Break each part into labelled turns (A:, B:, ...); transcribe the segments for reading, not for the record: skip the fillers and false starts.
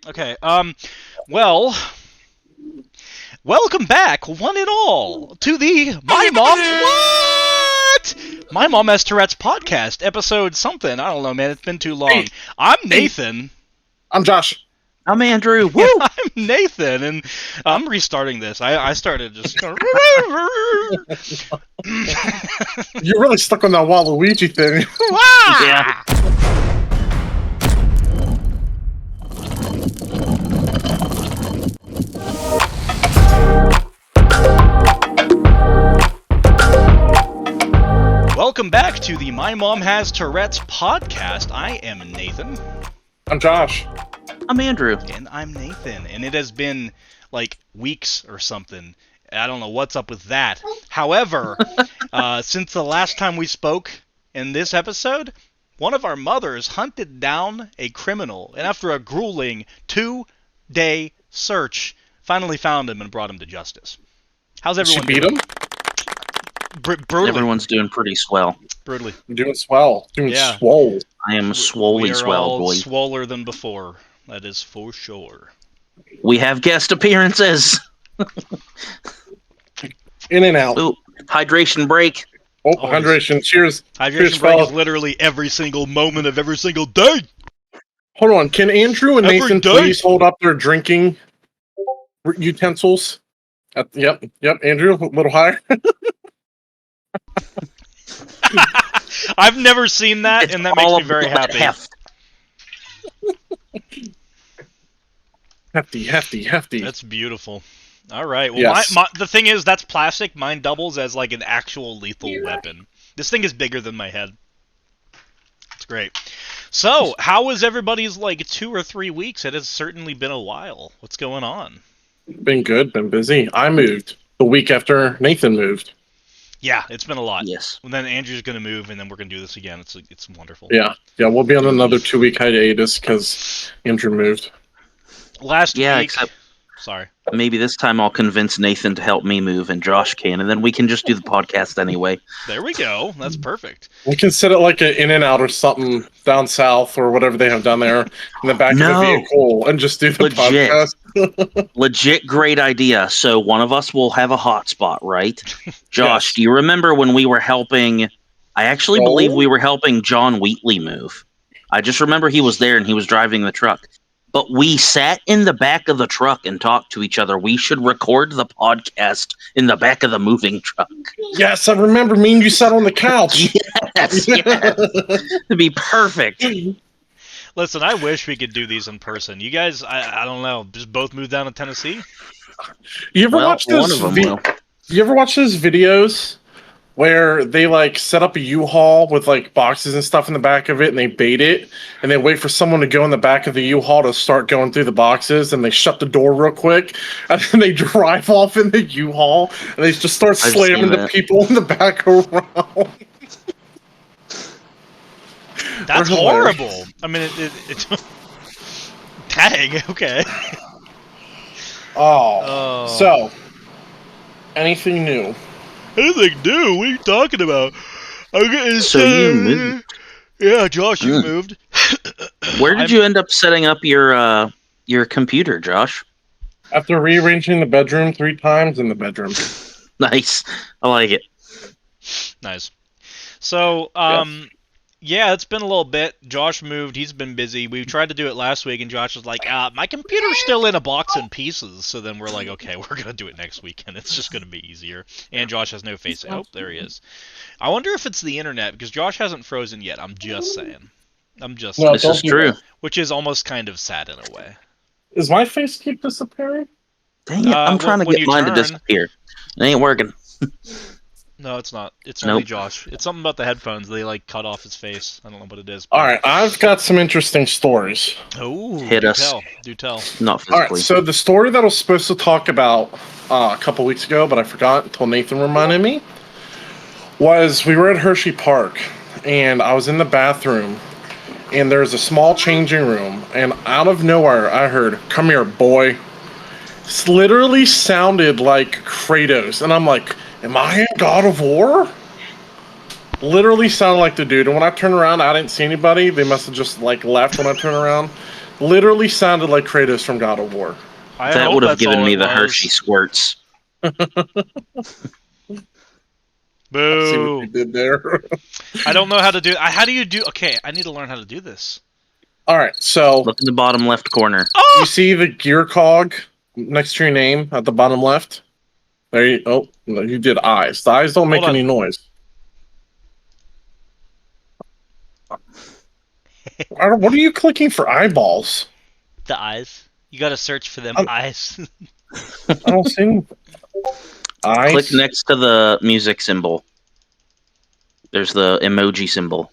A: Okay. Well, welcome back, one and all, to the My Mom Has Tourette's podcast, episode something. I don't know, man. It's been too long.
B: Hey.
A: I'm Nathan.
B: I'm Josh.
C: I'm Andrew. Woo!
A: And I'm Nathan, and I'm restarting this. I started just.
B: You're really stuck on that Waluigi thing.
C: Yeah.
A: Welcome back to the My Mom Has Tourette's podcast. I am Nathan.
B: I'm Josh.
C: I'm Andrew.
A: And I'm Nathan. And it has been like weeks or something. I don't know what's up with that. However, since the last time we spoke in this episode, one of our mothers hunted down a criminal. And after a grueling 2-day search, finally found him and brought him to justice. How's everyone
B: She beat
A: doing?
B: him?
A: Brutally.
C: Everyone's doing pretty swell.
A: Brutally.
B: I'm doing swell. Doing
A: Yeah.
B: swole.
C: I am swolely
A: We are
C: swell,
A: all
C: boy.
A: swoller than before. That is for sure.
C: We have guest appearances.
B: In and out.
C: Ooh, hydration break.
B: Oh,
A: Always.
B: hydration. Cheers.
A: Hydration
B: Cheers,
A: break
B: fellas.
A: is literally every single moment of every single day.
B: Hold on. Can Andrew and
A: Every
B: Nathan
A: day.
B: please hold up their drinking utensils? Yep. Andrew, a little higher.
A: I've never seen that, and that makes
C: all
A: me very
C: of that
A: happy.
C: heft.
B: Hefty.
A: That's beautiful. All right. Well,
B: Yes.
A: the thing is, that's plastic. Mine doubles as like an actual lethal weapon. This thing is bigger than my head. It's great. So, how was everybody's like 2 or 3 weeks? It has certainly been a while. What's going on?
B: Been good. Been busy. I moved the week after Nathan moved.
A: Yeah, it's been a lot.
C: Yes.
A: And then Andrew's gonna move, and then we're gonna do this again. It's wonderful.
B: Yeah. We'll be on another 2-week hiatus because Andrew moved.
A: Last
C: Yeah,
A: week.
C: except
A: Sorry.
C: maybe this time I'll convince Nathan to help me move and Josh can, and then we can just do the podcast anyway.
A: There we go. That's perfect.
B: We can set it like an In and Out or something down south or whatever they have down there in the back of
C: No.
B: the vehicle and just do the
C: Legit.
B: podcast.
C: Legit great idea. So one of us will have a hotspot, right? Josh,
B: Yes.
C: do you remember when we were helping? I actually
B: Oh.
C: believe we were helping John Wheatley move. I just remember he was there and he was driving the truck. But we sat in the back of the truck and talked to each other. We should record the podcast in the back of the moving truck.
B: Yes, I remember me and you sat on the couch.
C: Yes. It'd be perfect.
A: Listen, I wish we could do these in person. You guys, I don't know, just both move down to Tennessee?
B: You ever
C: Well,
B: watch
C: one
B: those?
C: of them will.
B: You ever watch those videos where they like set up a U-Haul with like boxes and stuff in the back of it, and they bait it, and they wait for someone to go in the back of the U-Haul to start going through the boxes, and they shut the door real quick, and then they drive off in the U-Haul, and they just start
C: I've
B: slamming
C: seen
B: the
C: that.
B: people in the back around.
A: That's
B: They're
A: horrible. I mean, it Dang, okay.
B: Oh. So, anything new?
A: Anything new? What are you talking about? Okay,
C: So you moved.
A: Yeah, Josh, you
C: Mm.
A: moved.
C: Where did you end up setting up your computer, Josh?
B: After rearranging the bedroom 3 times in the bedroom.
C: Nice. I like it.
A: Nice. So, yeah, it's been a little bit. Josh moved. He's been busy. We tried to do it last week, and Josh was like, my computer's still in a box in pieces. So then we're like, okay, we're going to do it next weekend. It's just going to be easier. And Josh has no face. Oh, there he is. I wonder if it's the internet, because Josh hasn't frozen yet. I'm just saying.
B: No,
C: This is
B: don't do
C: true.
B: that.
A: Which is almost kind of sad in a way.
B: Is my face keep disappearing?
C: Dang it. I'm trying to
A: when
C: get
A: you
C: mine to
A: turn-
C: disappear. It ain't working.
A: No, it's not. It's
C: Nope.
A: only Josh. It's something about the headphones. They, like, cut off his face. I don't know what it is.
B: All right, I've got some interesting stories.
A: Oh,
C: Hit
A: do
C: us.
A: tell. Do tell.
C: Not
B: All right,
C: physically.
B: so the story that I was supposed to talk about a couple weeks ago, but I forgot until Nathan reminded me, was we were at Hershey Park, and I was in the bathroom, and there's a small changing room, and out of nowhere, I heard, "Come here, boy." This literally sounded like Kratos, and I'm like, am I in God of War? Literally sounded like the dude, and when I turned around, I didn't see anybody. They must have just, like, left when I turned around. literally sounded like Kratos from God of War.
C: That would have given me the Hershey squirts.
A: Boo!
B: See what you did there.
A: I don't know how to do. How do you do? Okay, I need to learn how to do this.
B: All right, so
C: look in the bottom left corner.
A: Oh!
B: You see the gear cog next to your name at the bottom left? There you. Oh, you did eyes. The eyes don't make any noise. What are you clicking for eyeballs?
A: The eyes. You gotta search for them eyes.
B: I don't see eyes.
C: Click next to the music symbol. There's the emoji symbol.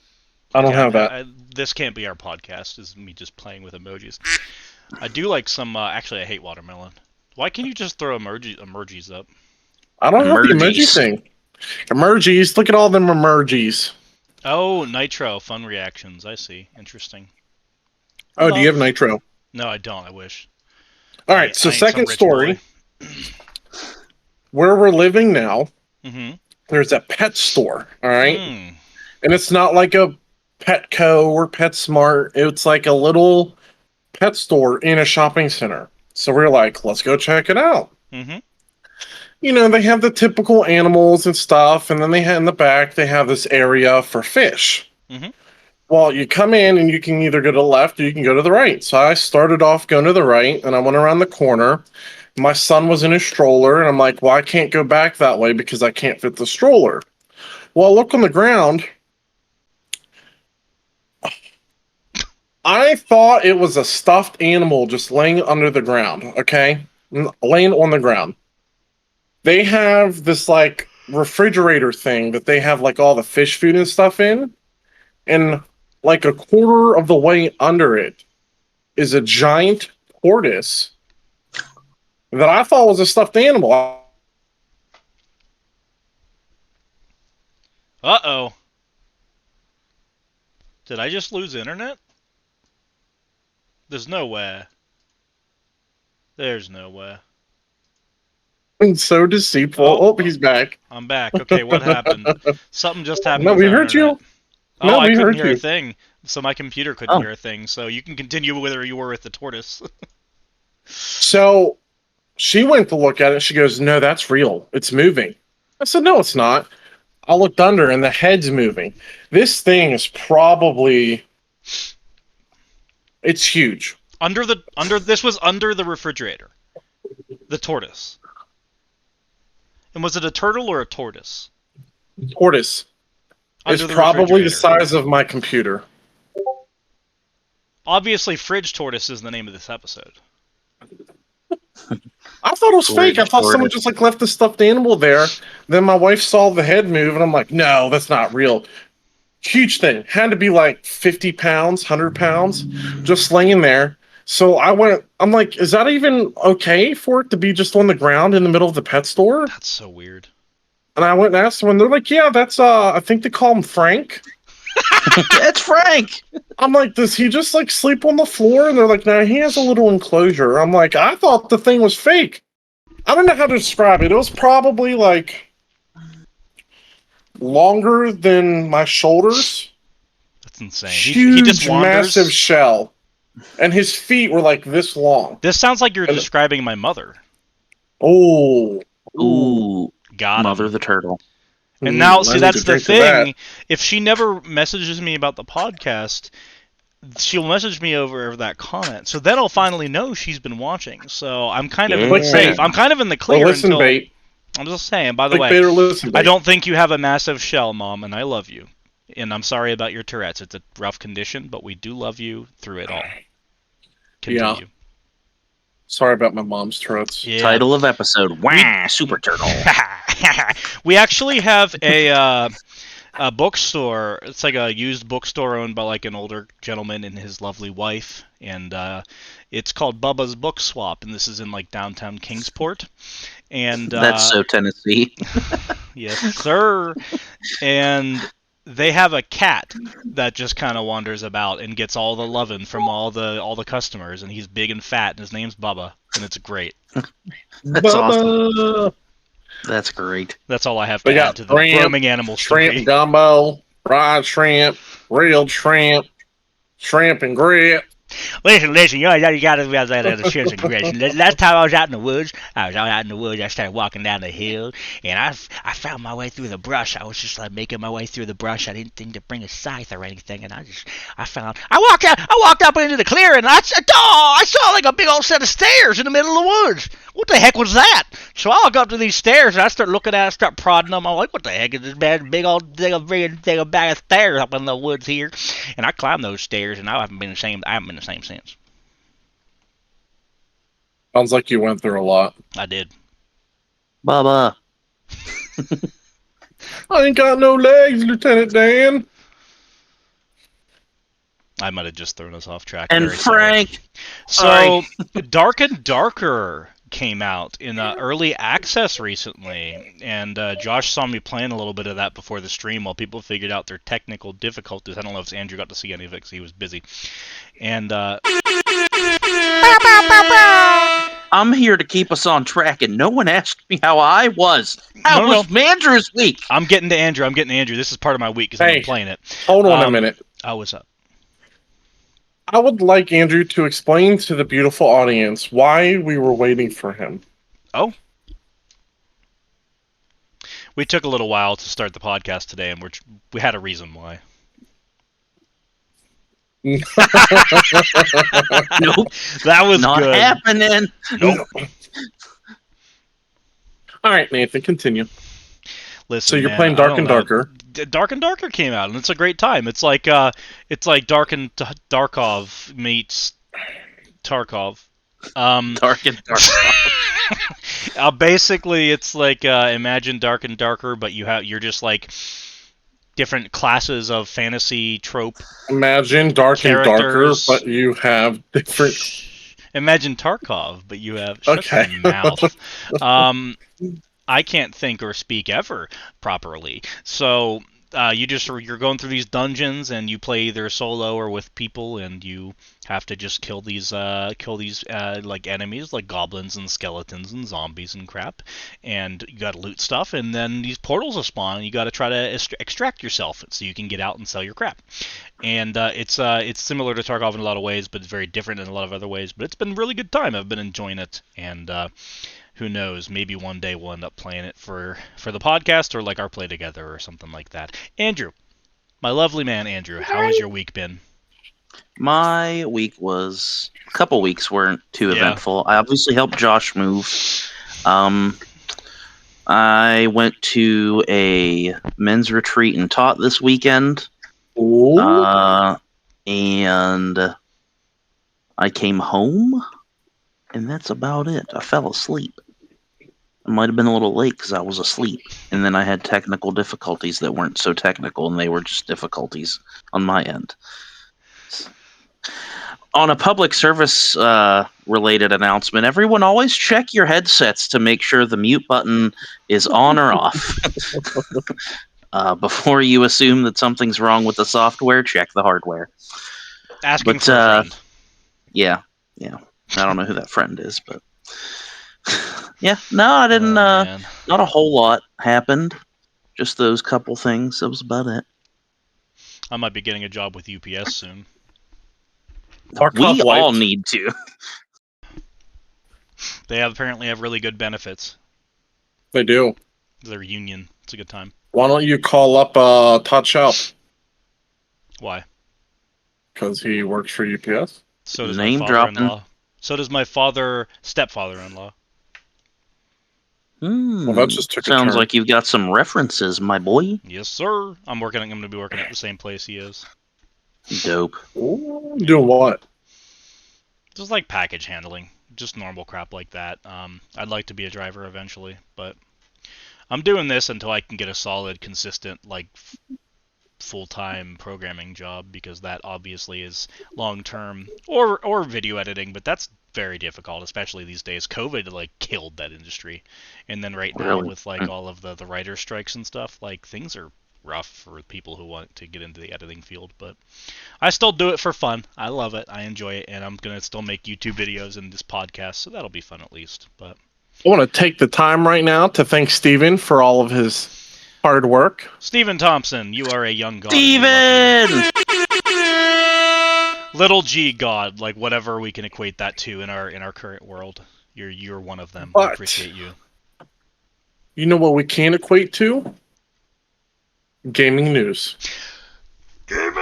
B: I don't have that.
A: This can't be our podcast. This is me just playing with emojis. I do like some. Actually, I hate watermelon. Why can't you just throw emojis up?
B: I don't have the emoji thing. Emojis. Look at all them emojis.
A: Oh, Nitro. Fun reactions. I see. Interesting.
B: Oh, do you have Nitro?
A: No, I don't. I wish.
B: All right, so second story. Where we're living now, there's a pet store, all right? And it's not like a Petco or PetSmart. It's like a little pet store in a shopping center. So we're like, let's go check it out. You know, they have the typical animals and stuff, and then they have in the back, they have this area for fish. Well, you come in and you can either go to the left or you can go to the right. So I started off going to the right, and I went around the corner. My son was in a stroller, and I'm like, well, I can't go back that way because I can't fit the stroller. Well, I look on the ground. I thought it was a stuffed animal just laying under the ground, okay? Laying on the ground. They have this, like, refrigerator thing that they have, like, all the fish food and stuff in. And, like, a quarter of the way under it is a giant tortoise that I thought was a stuffed animal.
A: Uh-oh. Did I just lose internet? There's no way. There's no way.
B: It's so deceitful. Oh, he's back.
A: I'm back. Okay, what happened? Something just happened.
B: No, we heard you.
A: Oh, I couldn't hear a thing. So my computer couldn't hear a thing. So you can continue whether you were with the tortoise.
B: So she went to look at it. She goes, no, that's real. It's moving. I said, no, it's not. I looked under and the head's moving. This thing is probably... It's huge.
A: This was under the refrigerator. The tortoise. And was it a turtle or a tortoise?
B: Tortoise. It's probably the size of my computer.
A: Obviously, Fridge Tortoise is the name of this episode.
B: I thought it was fake. I thought someone just like left the stuffed animal there. Then my wife saw the head move, and I'm like, no, that's not real. Huge thing. Had to be like 50 pounds, 100 pounds, just laying there. So I'm like, is that even okay for it to be just on the ground in the middle of the pet store?
A: That's so weird.
B: And I went and asked them, and they're like, yeah, that's, I think they call him Frank.
C: That's Frank!
B: I'm like, does he just, like, sleep on the floor? And they're like, no, he has a little enclosure. I'm like, I thought the thing was fake. I don't know how to describe it. It was probably, like, longer than my shoulders.
A: That's insane.
B: Huge,
A: he just wanders.
B: Massive shell. And his feet were, like, this long.
A: This sounds like you're describing my mother.
B: Oh.
C: Ooh.
A: Got
C: Mother the turtle.
A: And now, see, that's the thing. If she never messages me about the podcast, she'll message me over that comment. So then I'll finally know she's been watching. So I'm kind of safe. I'm kind of in the clear until...
B: Bait.
A: I'm just saying, by the way, I don't think you have a massive shell, Mom, and I love you. And I'm sorry about your Tourette's. It's a rough condition, but we do love you through it all. Continue.
B: Yeah. Sorry about my mom's Tourette's.
C: Yeah. Title of episode, Wah, Super Turtle.
A: We actually have a bookstore. It's like a used bookstore owned by like an older gentleman and his lovely wife. And it's called Bubba's Book Swap. And this is in like downtown Kingsport. And
C: that's so Tennessee.
A: Yes, sir. And they have a cat that just kind of wanders about and gets all the loving from all the customers, and he's big and fat, and his name's Bubba, and it's great.
C: That's awesome. That's great.
A: That's all I have to add to the grooming animal story.
B: Shrimp gumbo, fried shrimp, grilled shrimp, shrimp and grit.
A: Listen, you gotta be able to share some direction. Last time I was out in the woods, I started walking down the hill, and I found my way through the brush. I was just like making my way through the brush. I didn't think to bring a scythe or anything, and I walked up into the clearing, and I saw like a big old set of stairs in the middle of the woods. What the heck was that? So I walk up to these stairs, and I start looking at it, start prodding them. I'm like, what the heck is this big old bag of stairs up in the woods here? And I climbed those stairs, and I haven't been the same since.
B: Sounds like you went through a lot.
A: I did.
C: Bubba.
B: I ain't got no legs, Lieutenant Dan.
A: I might have just thrown us off track.
C: And
A: Very sorry.
C: Frank.
A: So, Dark and Darker came out in early access recently, and Josh saw me playing a little bit of that before the stream while people figured out their technical difficulties. I don't know if Andrew got to see any of it because he was busy. And
C: I'm here to keep us on track, and no one asked me how I was. How was Mandrew's week?
A: I'm getting to Andrew. This is part of my week because I'm playing it.
B: Hold on a minute.
A: Oh, what's up?
B: I would like Andrew to explain to the beautiful audience why we were waiting for him.
A: Oh. We took a little while to start the podcast today, and we had a reason why.
C: Nope.
A: That was
C: not
A: good.
C: happening.
A: Nope.
B: All right, Nathan, continue.
A: Listen,
B: so you're playing Dark and Darker.
A: Dark and Darker came out, and it's a great time. It's like Dark and Darkov meets Tarkov.
C: Dark and Darkov.
A: Basically, it's like imagine Dark and Darker, but you're just like different classes of fantasy trope.
B: Imagine Dark and Darker, but you have different.
A: Imagine Tarkov, but you have
B: okay.
A: Shut your mouth. I can't think or speak ever properly. So you're going through these dungeons, and you play either solo or with people, and you have to just kill these like enemies, like goblins and skeletons and zombies and crap. And you got to loot stuff, and then these portals will spawn, and you got to try to extract yourself so you can get out and sell your crap. And it's similar to Tarkov in a lot of ways, but it's very different in a lot of other ways. But it's been a really good time. I've been enjoying it, and who knows? Maybe one day we'll end up playing it for the podcast or like our play together or something like that. Andrew, my lovely man, Andrew, how has your week been?
C: My week was a couple weeks weren't too eventful. I obviously helped Josh move. I went to a men's retreat and taught this weekend. And I came home, and that's about it. I fell asleep. I might have been a little late because I was asleep. And then I had technical difficulties that weren't so technical, and they were just difficulties on my end. On a public service related announcement, everyone always check your headsets to make sure the mute button is on or off. Before you assume that something's wrong with the software, check the hardware.
A: Asking for a friend.
C: Yeah. I don't know who that friend is, but yeah, no, I didn't. Not a whole lot happened. Just those couple things. That was about it.
A: I might be getting a job with UPS soon.
C: We all need to.
A: They apparently have really good benefits.
B: They do.
A: They're union. It's a good time.
B: Why don't you call up Todd Shelp?
A: Why?
B: Because he works for UPS.
A: So does my father-in-law. So does my stepfather-in-law.
B: Well, that just took
C: Sounds like you've got some references, my boy.
A: Yes, sir. I'm going to be working at the same place he is.
C: Dope.
B: Ooh, doing what?
A: Just like package handling. Just normal crap like that. I'd like to be a driver eventually, but I'm doing this until I can get a solid, consistent, like, full-time programming job, because that obviously is long-term, or video editing, but that's very difficult, especially these days. COVID, like, killed that industry. And then right now, with, like, all of the writer strikes and stuff, like, things are rough for people who want to get into the editing field, but I still do it for fun. I love it. I enjoy it, and I'm going to still make YouTube videos and this podcast, so that'll be fun at least. But
B: I want to take the time right now to thank Steven for all of his hard work.
A: Steven Thompson, you are a young god.
C: Steven!
A: Little G God, like whatever we can equate that to in our current world. You're one of them. We
B: But
A: appreciate you.
B: you know what we can equate to? Gaming news.
A: Gaming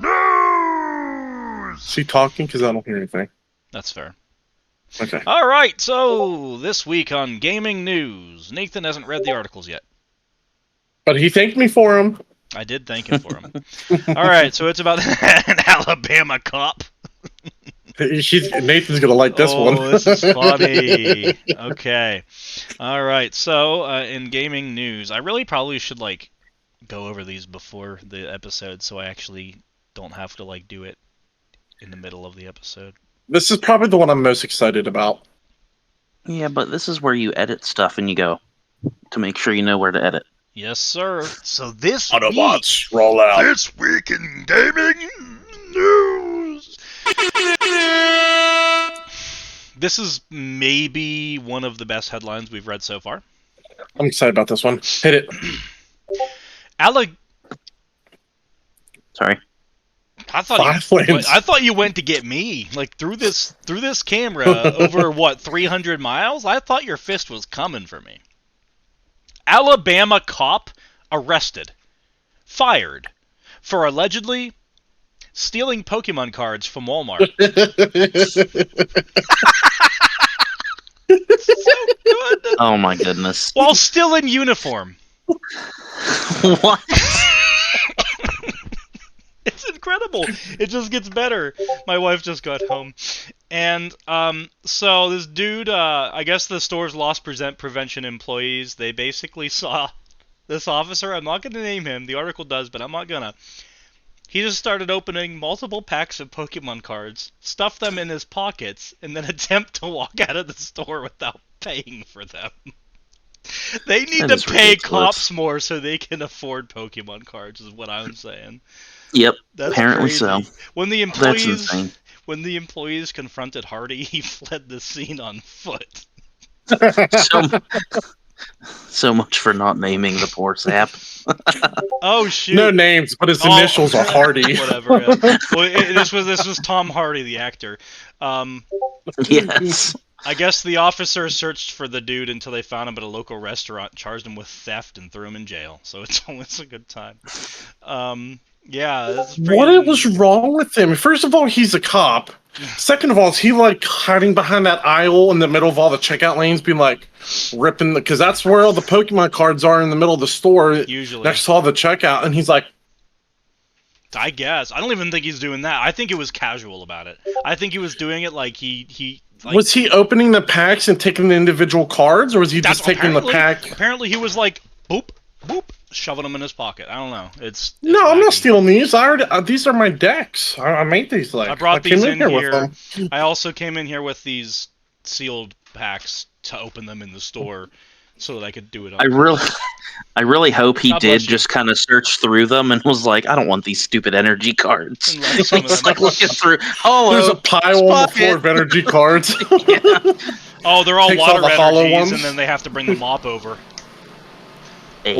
A: news.
B: Is he talking? Because I don't hear anything.
A: That's fair.
B: Okay.
A: All right, so this week on gaming news, Nathan hasn't read the articles yet.
B: But he thanked me for him.
A: I did thank him for him. All right, so it's about an Alabama cop.
B: Nathan's gonna like this one.
A: Oh, this is funny. Okay. All right. So, in gaming news, I really probably should like go over these before the episode, so I actually don't have to like do it in the middle of the episode.
B: This is probably the one I'm most excited about.
C: Yeah, but this is where you edit stuff and you go to make sure you know where to edit.
A: Yes, sir. So this
B: Autobots, roll out.
A: This week in gaming news. This is maybe one of the best headlines we've read so far.
B: I'm excited about this one. Hit it.
C: Sorry.
A: I thought you went to get me, like through this camera over what 300 miles. I thought your fist was coming for me. Alabama cop arrested, fired for allegedly stealing Pokemon cards from Walmart. So good.
C: Oh my goodness.
A: While still in uniform.
C: What?
A: It's incredible. It just gets better. My wife just got home. And so this dude, I guess the store's loss prevention employees, they basically saw this officer. I'm not going to name him. The article does, but I'm not going to. He just started opening multiple packs of Pokemon cards, stuffed them in his pockets, and then attempt to walk out of the store without paying for them. They need to pay cops more so they can afford Pokemon cards, is what I'm saying.
C: Yep,
A: That's
C: apparently
A: crazy.
C: so.
A: When the
C: That's insane.
A: When the employees confronted Hardy, he fled the scene on foot.
C: So much for not naming the poor sap.
A: Oh shoot!
B: No names, but his initials are Hardy.
A: Whatever. Yeah. Well, this was Tom Hardy, the actor.
C: Yes.
A: I guess the officers searched for the dude until they found him at a local restaurant, charged him with theft, and threw him in jail. So it's always a good time. Yeah.
B: What was wrong with him? First of all, he's a cop. Second of all, is he like hiding behind that aisle in the middle of all the checkout lanes, being like ripping because that's where all the Pokemon cards are in the middle of the store,
A: usually
B: next to all the checkout, and he's like,
A: I guess I don't even think he's doing that. I think it was casual about it. I think he was doing it like he. Like,
B: was he opening the packs and taking the individual cards, or was he just taking the pack?
A: Apparently, he was like boop boop, shoving them in his pocket. I don't know. It's
B: no,
A: wacky.
B: I'm not stealing these. I already, these are my decks. I made these. Like
A: I brought these in here.
B: With them.
A: I also came in here with these sealed packs to open them in the store so that I could do it.
C: I really hope he
A: God
C: did just kind of search through them and was like, I don't want these stupid energy cards. He's like looking through. Oh,
B: there's a pile on the floor of energy cards.
C: Yeah.
A: Oh, they're all
B: Takes
A: water
B: all the
A: energies, and then they have to bring the mop over.
C: Hey.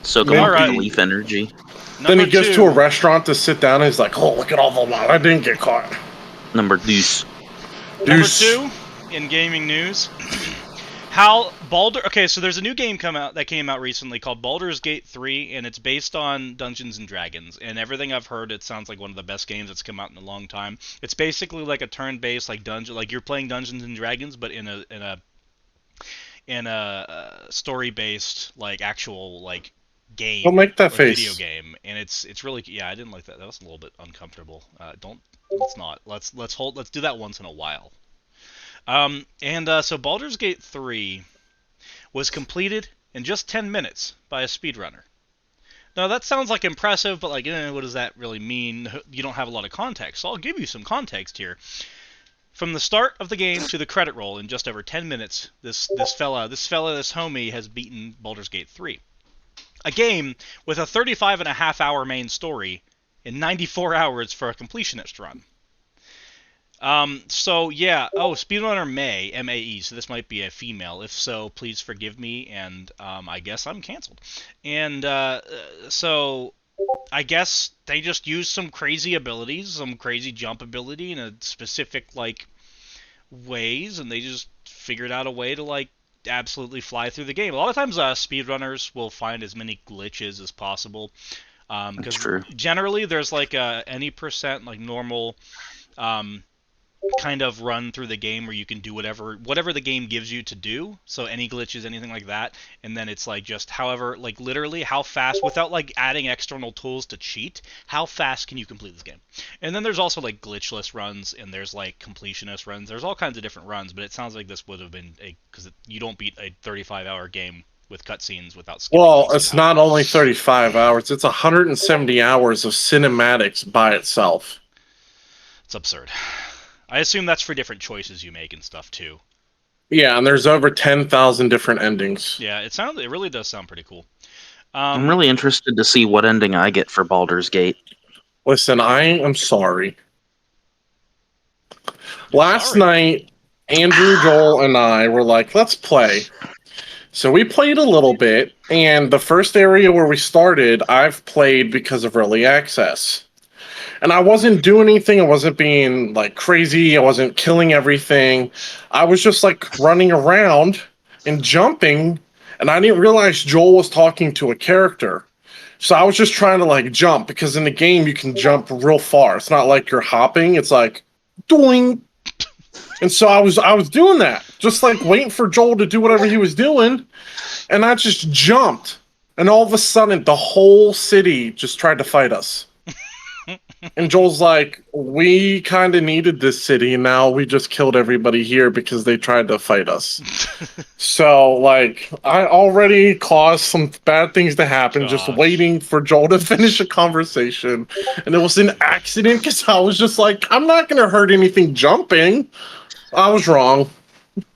C: Soak them up with the leaf energy.
B: Then he goes to a restaurant to sit down and he's like, oh, look at all the water. I didn't get caught.
C: Number deuce.
A: Number 2 in gaming news. How Baldur... Okay, so there's a new game that came out recently called Baldur's Gate 3, and it's based on Dungeons & Dragons. And everything I've heard, it sounds like one of the best games that's come out in a long time. It's basically like a turn-based, like dungeon... Like you're playing Dungeons & Dragons, but in a story-based, like, actual, like, game.
B: Don't make that
A: like
B: face.
A: Video game. And it's really... Yeah, I didn't like that. That was a little bit uncomfortable. Let's not. Let's do that once in a while. So Baldur's Gate 3 was completed in just 10 minutes by a speedrunner. Now that sounds like impressive, but like, what does that really mean? You don't have a lot of context, so I'll give you some context here. From the start of the game to the credit roll in just over 10 minutes, this homie has beaten Baldur's Gate 3. A game with a 35.5 hour main story in 94 hours for a completionist run. So yeah. Oh, speedrunner May, M-A-E. So this might be a female. If so, please forgive me, and I guess I'm canceled. And so I guess they just used some crazy abilities, some crazy jump ability in a specific like ways, and they just figured out a way to like absolutely fly through the game. A lot of times, speedrunners will find as many glitches as possible,
C: That's
A: because
C: true.
A: generally there's like any percent like normal um, kind of run through the game where you can do whatever the game gives you to do. So any glitches, anything like that, and then it's like just however like literally how fast without like adding external tools to cheat, how fast can you complete this game? And then there's also like glitchless runs and there's like completionist runs. There's all kinds of different runs, but it sounds like this would have been a because you don't beat a 35-hour game with cutscenes without skipping
B: Well,
A: them
B: it's
A: somehow.
B: not only 35 hours, it's 170 hours of cinematics by itself.
A: It's absurd. I assume that's for different choices you make and stuff too.
B: Yeah, and there's over 10,000 different endings.
A: Yeah, it really does sound pretty cool.
C: I'm really interested to see what ending I get for Baldur's Gate.
B: Listen, I am sorry. Last
A: Sorry.
B: night, Andrew, Joel, and I were like, let's play. So we played a little bit, and the first area where we started, I've played because of early access. And I wasn't doing anything, I wasn't being like crazy, I wasn't killing everything. I was just like running around and jumping, and I didn't realize Joel was talking to a character. So I was just trying to like jump because in the game you can jump real far. It's not like you're hopping, it's like doing. And so I was doing that, just like waiting for Joel to do whatever he was doing, and I just jumped. And all of a sudden the whole city just tried to fight us. And Joel's like, we kind of needed this city, and now we just killed everybody here because they tried to fight us. So, like, I already caused some bad things to happen just
A: Gosh.
B: waiting for Joel to finish a conversation. And it was an accident because I was just like, I'm not going to hurt anything jumping. I was wrong.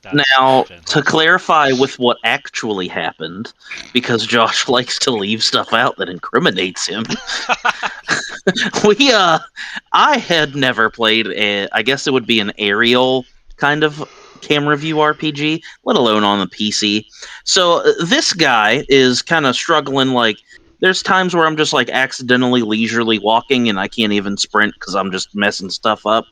A: That's
C: Now,
A: stupid.
C: to clarify with what actually happened, because Josh likes to leave stuff out that incriminates him. I had never played I guess it would be an aerial kind of camera view RPG, let alone on the PC. So this guy is kind of struggling. Like, there's times where I'm just like accidentally leisurely walking and I can't even sprint because I'm just messing stuff up.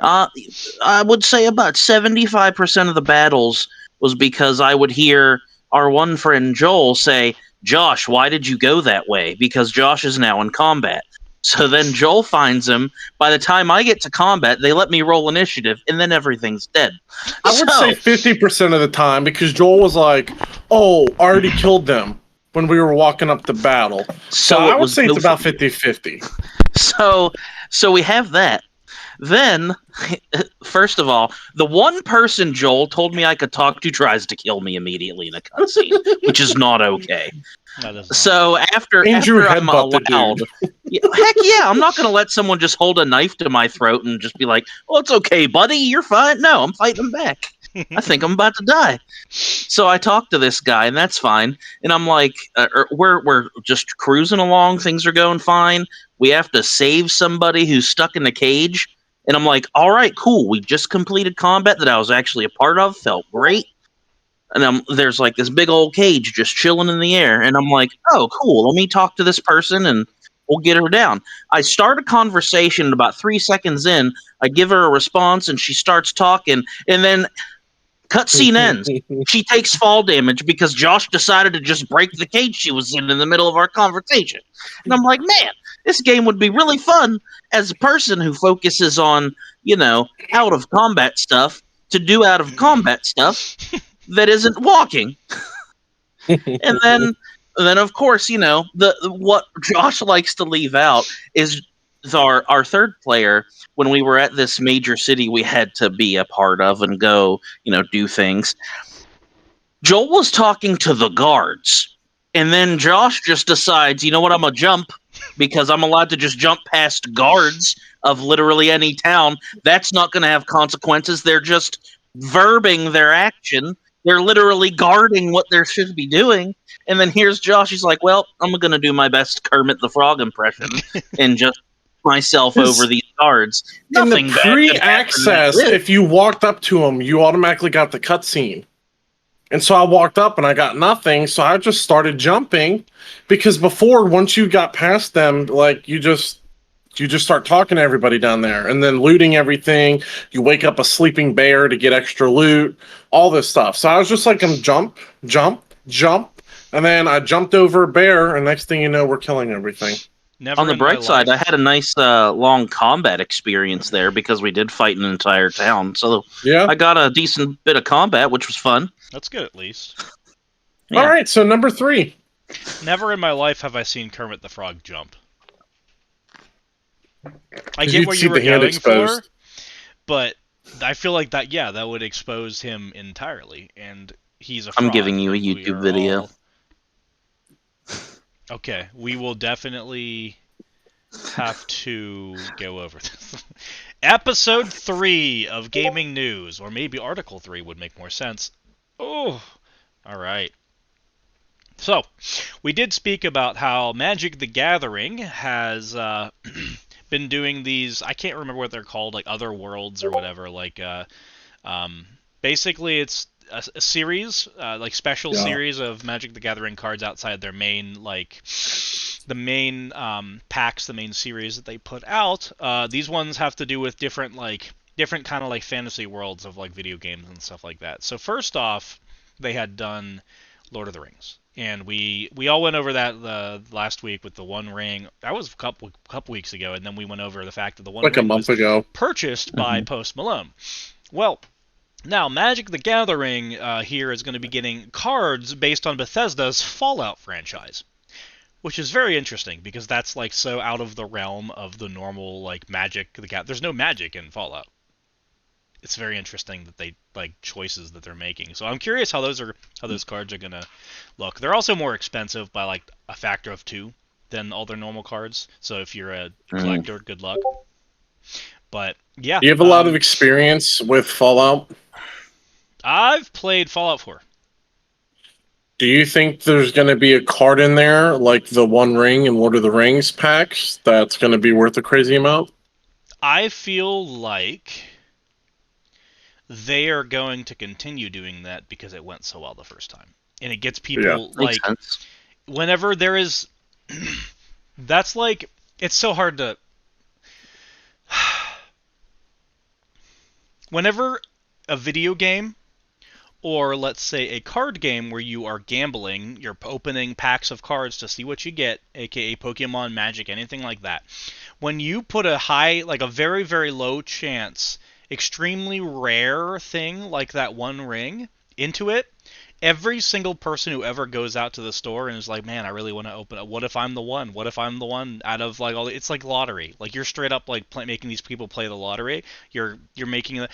C: I would say about 75% of the battles was because I would hear our one friend Joel say, Josh, why did you go that way? Because Josh is now in combat. So then Joel finds him. By the time I get to combat, they let me roll initiative, and then everything's dead.
B: I would say 50% of the time because Joel was like, oh, I already killed them when we were walking up to battle. So I would say it's about 50-50.
C: So we have that. Then, first of all, the one person Joel told me I could talk to tries to kill me immediately in a cutscene, which is not okay. So after I'm allowed, heck yeah, I'm not going to let someone just hold a knife to my throat and just be like, "Oh, it's okay, buddy, you're fine." No, I'm fighting him back. I think I'm about to die. So I talk to this guy, and that's fine. And I'm like, we're just cruising along. Things are going fine. We have to save somebody who's stuck in a cage. And I'm like, all right, cool. We just completed combat that I was actually a part of. Felt great. And there's like this big old cage just chilling in the air. And I'm like, oh, cool. Let me talk to this person and we'll get her down. I start a conversation. About 3 seconds in, I give her a response and she starts talking. And then cutscene ends. She takes fall damage because Josh decided to just break the cage she was in the middle of our conversation. And I'm like, man, this game would be really fun as a person who focuses on, out of combat stuff to do out of combat stuff that isn't walking. And then of course, what Josh likes to leave out is our third player. When we were at this major city we had to be a part of and go, do things, Joel was talking to the guards. And then Josh just decides, you know what, I'm going to jump because I'm allowed to just jump past guards of literally any town. That's not going to have consequences. They're just verbing their action. They're literally guarding what they should be doing. And then here's Josh. He's like, well, I'm going to do my best Kermit the Frog impression and just myself over these cards.
B: In the
C: Nothing bad could happen
B: pre-access,
C: like this.
B: if you walked up to them, you automatically got the cutscene. And so I walked up and I got nothing, so I just started jumping because before, once you got past them, like you just start talking to everybody down there and then looting everything. You wake up a sleeping bear to get extra loot, all this stuff. So I was just like, jump, jump, jump. And then I jumped over a bear, and next thing you know, we're killing everything.
A: Never
C: On the
A: in my
C: bright side, I
A: life.
C: had a nice long combat experience there because we did fight an entire town. So
B: Yeah.
C: I got a decent bit of combat, which was fun.
A: That's good at least.
C: Yeah.
B: All right, so number 3.
A: Never in my life have I seen Kermit the Frog jump. I get
B: You'd
A: where
B: see
A: you were
B: the hand
A: going
B: exposed.
A: for, but I feel like that would expose him entirely, and he's a frog.
C: I'm giving you a
A: We
C: YouTube
A: are
C: video.
A: all- Okay, we will definitely have to go over this. Episode 3 of Gaming News, or maybe Article 3 would make more sense. Oh, all right. So, we did speak about how Magic the Gathering has been doing these, I can't remember what they're called, like Other Worlds or whatever, like, basically it's a series, like special series of Magic the Gathering cards outside their main, like, the main packs, the main series that they put out. These ones have to do with different kind of like fantasy worlds of like video games and stuff like that. So first off, they had done Lord of the Rings. And we all went over that last week with the One Ring. That was a couple weeks ago, and then we went over the fact that the One
B: Like
A: Ring
B: a month
A: was
B: ago.
A: purchased by Post Malone. Well, now Magic the Gathering here is going to be getting cards based on Bethesda's Fallout franchise, which is very interesting because that's like so out of the realm of the normal like Magic the Gathering. There's no magic in Fallout. It's very interesting that they like choices that they're making. So I'm curious how those cards are gonna look. They're also more expensive by like a factor of 2 than all their normal cards. So if you're a collector, good luck. But yeah,
B: You have a lot of experience with Fallout.
A: I've played Fallout 4.
B: Do you think there's going to be a card in there like the One Ring and Lord of the Rings packs that's going to be worth a crazy amount?
A: I feel like they are going to continue doing that because it went so well the first time. And it gets people like whenever there is that's like it's so hard to whenever a video game or let's say a card game where you are gambling, you're opening packs of cards to see what you get, aka Pokemon, Magic, anything like that. When you put a high, like a very, very low chance, extremely rare thing like that One Ring into it, every single person who ever goes out to the store and is like, man, I really want to open it. What if I'm the one? What if I'm the one out of like all? It's like lottery. Like you're straight up like making these people play the lottery. You're making it.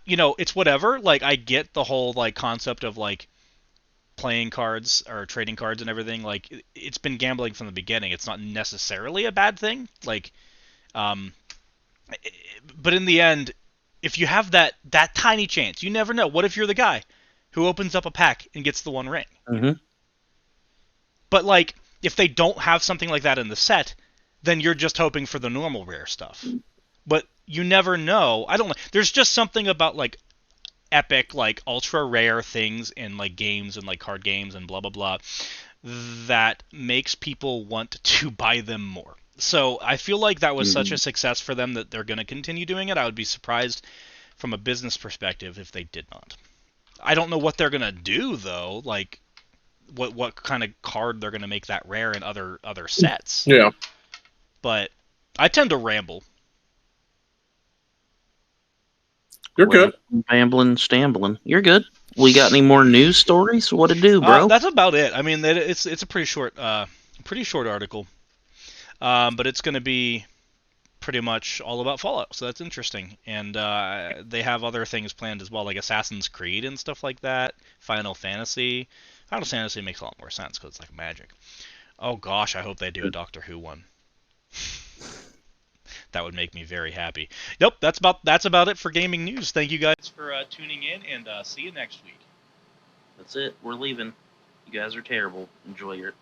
A: It's whatever. Like I get the whole like concept of like playing cards or trading cards and everything. Like it's been gambling from the beginning. It's not necessarily a bad thing. Like, but in the end, if you have that tiny chance, you never know. What if you're the guy who opens up a pack and gets the One Ring?
C: Mm-hmm.
A: But like, if they don't have something like that in the set, then you're just hoping for the normal rare stuff. But you never know. I don't know. There's just something about like epic, like ultra rare things in like games and like card games and blah blah blah that makes people want to buy them more. So I feel like that was such a success for them that they're going to continue doing it. I would be surprised from a business perspective if they did not. I don't know what they're gonna do though, like what kind of card they're gonna make that rare in other sets.
B: Yeah.
A: But I tend to ramble.
B: You're good.
C: Rambling, stambling. You're good. We got any more news stories? What to do, bro?
A: That's about it. I mean, it's a pretty short article, but it's gonna be pretty much all about Fallout, so that's interesting. And they have other things planned as well, like Assassin's Creed and stuff like that. Final Fantasy. Final Fantasy makes a lot more sense because it's like Magic. Oh gosh, I hope they do a Doctor Who one. That would make me very happy. Nope, that's about it for gaming news. Thank you guys for tuning in, and see you next week.
C: That's it. We're leaving. You guys are terrible. Enjoy your.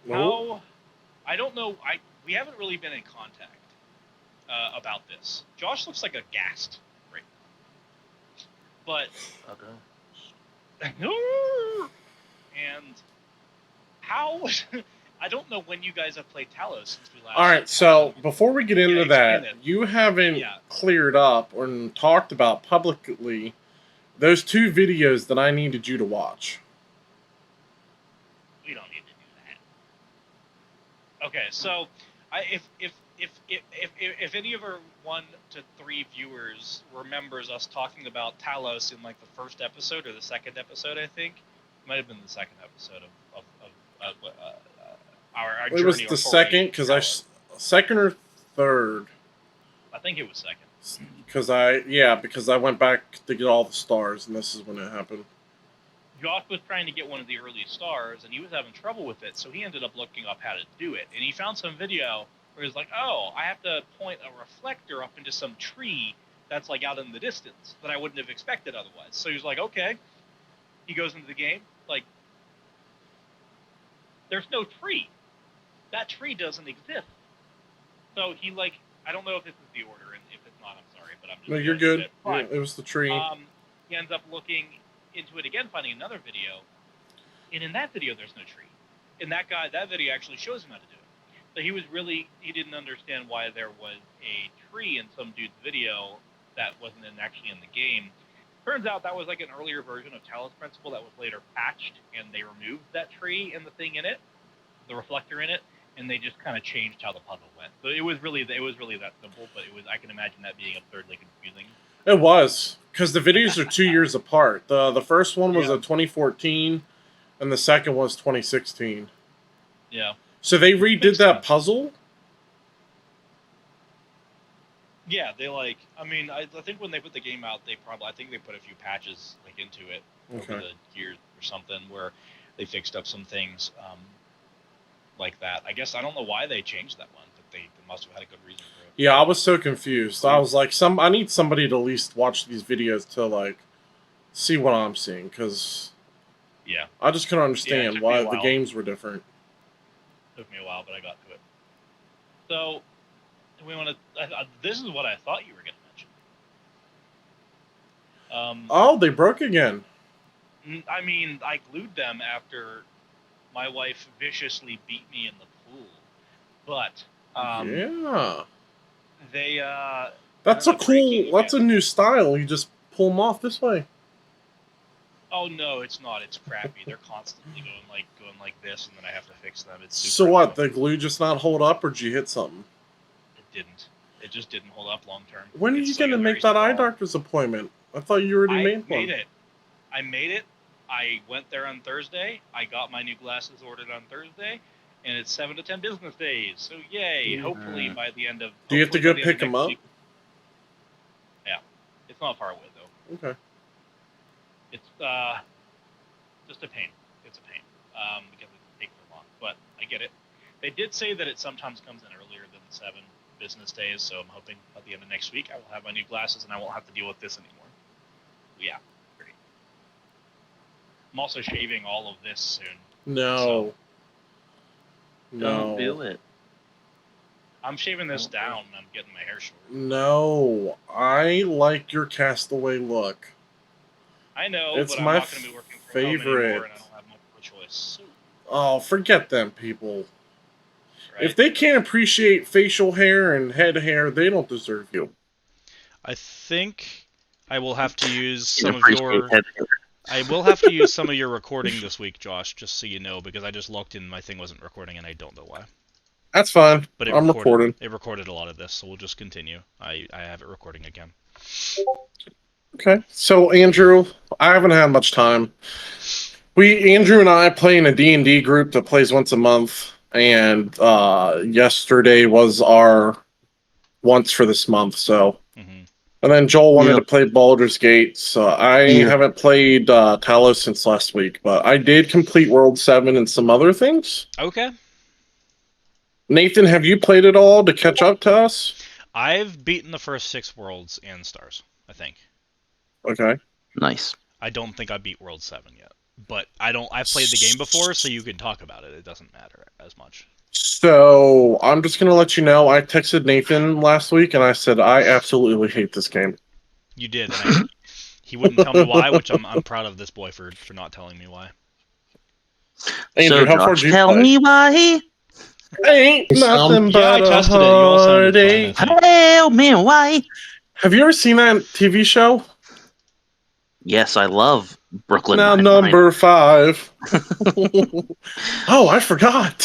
A: How? I don't know. We haven't really been in contact.
D: about this. Josh looks like aghast right now. But and how I don't know when you guys have played Talos since we last.
B: All right, so before we get into that,
D: it.
B: you haven't
D: Yeah.
B: cleared up or talked about publicly those 2 videos that I needed you to watch.
D: We don't need to do that. Okay, so if any of our 1 to 3 viewers remembers us talking about Talos in like the first episode or the second episode, I think it might have been the second episode of our journey.
B: It was the second, because second or third.
D: I think it was second.
B: Because I went back to get all the stars, and this is when it happened.
D: Josh was trying to get one of the early stars, and he was having trouble with it, so he ended up looking up how to do it. And he found some video where he's like, oh, I have to point a reflector up into some tree that's like out in the distance that I wouldn't have expected otherwise. So he was like, okay. He goes into the game, like, there's no tree. That tree doesn't exist. So he, like, I don't know if this is the order, and if it's not, I'm sorry, but I'm just...
B: No, you're good. But, it was the tree.
D: He ends up looking into it again, finding another video, and in that video, there's no tree. And that video actually shows him how to do it. So he didn't understand why there was a tree in some dude's video that wasn't actually in the game. Turns out that was like an earlier version of Talos Principle that was later patched, and they removed that tree and the thing in it, the reflector in it, and they just kind of changed how the puzzle went. So it was really that simple, but I can imagine that being absurdly confusing.
B: It was, because the videos are 2 years apart. The first one was 2014, and the second was 2016.
D: Yeah.
B: So they redid that puzzle?
D: Yeah, I think when they put the game out, I think they put a few patches like into it over the years or something where they fixed up some things like that. I guess I don't know why they changed that one, but they must have had a good reason for it.
B: Yeah, I was so confused. I was like, I need somebody to at least watch these videos to like see what I'm seeing, because I just couldn't understand why the games were different.
D: It took me a while, but I got to it. So we want to. This is what I thought you were going to mention.
B: Oh, they broke again.
D: I mean, I glued them after my wife viciously beat me in the pool, but they.
B: That's a cool. That's a new style. You just pull them off this way.
D: Oh no, it's not. It's crappy. They're constantly going like this, and then I have to fix them. It's
B: so what? The glue just not hold up, or did you hit something?
D: It didn't. It just didn't hold up long term.
B: When are you going to make that eye doctor's appointment? I thought you already made one.
D: I made it. I went there on Thursday. I got my new glasses ordered on Thursday, and it's 7 to 10 business days. So yay! Hopefully by the end of.
B: Do you have to go pick them up?
D: Yeah, it's not far away though.
B: Okay.
D: It's just a pain. It's a pain because it takes so long, but I get it. They did say that it sometimes comes in earlier than 7 business days, so I'm hoping by the end of next week I will have my new glasses and I won't have to deal with this anymore. Yeah, great. I'm also shaving all of this soon.
B: No.
C: Don't do it.
D: I'm shaving this down and I'm getting my hair short.
B: No. I like your Castaway look.
D: I know,
B: it's
D: but I'm
B: my
D: not going to be working from home anymore and I don't have much of a choice.
B: Oh, forget them people. Right? If they can't appreciate facial hair and head hair, they don't deserve you.
A: I think I will have to use some of your... I will have to use some of your recording this week, Josh, just so you know, because I just looked and my thing wasn't recording and I don't know why.
B: That's fine.
A: But
B: I'm recording.
A: It recorded a lot of this, so we'll just continue. I have it recording again.
B: Okay. So, Andrew, I haven't had much time. Andrew and I play in a D&D group that plays once a month, and yesterday was our once for this month, so... And then Joel wanted to play Baldur's Gate, so I haven't played Talos since last week, but I did complete World 7 and some other things.
A: Okay.
B: Nathan, have you played it all to catch up to us?
A: I've beaten the first 6 worlds and stars, I think.
B: Okay.
C: Nice.
A: I don't think I beat World 7 yet, but I've played the game before, so you can talk about it. It doesn't matter as much.
B: So I'm just gonna let you know. I texted Nathan last week and I said I absolutely hate this game.
A: You did, and he wouldn't tell me why, which I'm proud of this boy for not telling me why.
B: Andrew,
C: So
B: how far
C: Josh,
B: did you
C: tell
B: play?
C: me why.
B: Ain't nothing
A: Yeah, I
B: but a
A: tested it. You all sounded fine, I
B: heartache.
A: think.
C: Tell me why.
B: Have you ever seen that TV show?
C: Yes, I love Brooklyn
B: Now
C: Nine-Nine.
B: number 5. Oh, I forgot.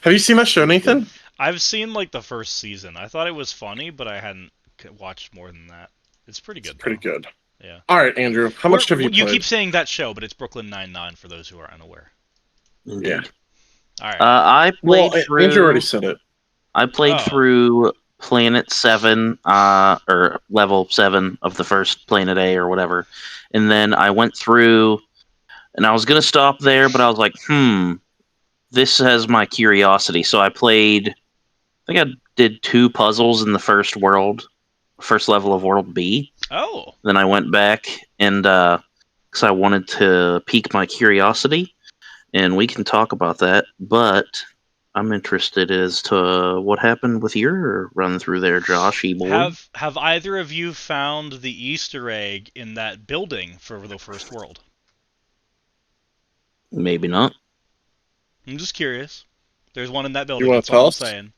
B: Have you seen that show, Nathan?
A: I've seen like the first season. I thought it was funny, but I hadn't watched more than that. It's pretty good,
B: Pretty
A: though.
B: good.
A: Yeah.
B: All right, Andrew. How much have you
A: You
B: played?
A: keep saying that show, but it's Brooklyn Nine-Nine for those who are unaware.
C: Indeed.
B: Yeah.
A: All right.
C: I played through.
B: Andrew already said it.
C: I played
A: Oh.
C: through Planet 7, or level 7 of the first Planet A or whatever, and then I went through, and I was gonna stop there, but I was like, this has my curiosity. So I played. I think I did 2 puzzles in the first level of World B.
A: Oh.
C: Then I went back and because I wanted to pique my curiosity, and we can talk about that. But I'm interested as to what happened with your run through there, Joshy boy.
A: Have either of you found the Easter egg in that building for the first world?
C: Maybe not.
A: I'm just curious. There's one in that
B: You
A: building.
B: want
A: That's
B: to
A: all
B: tell
A: I'm
B: us?
A: saying.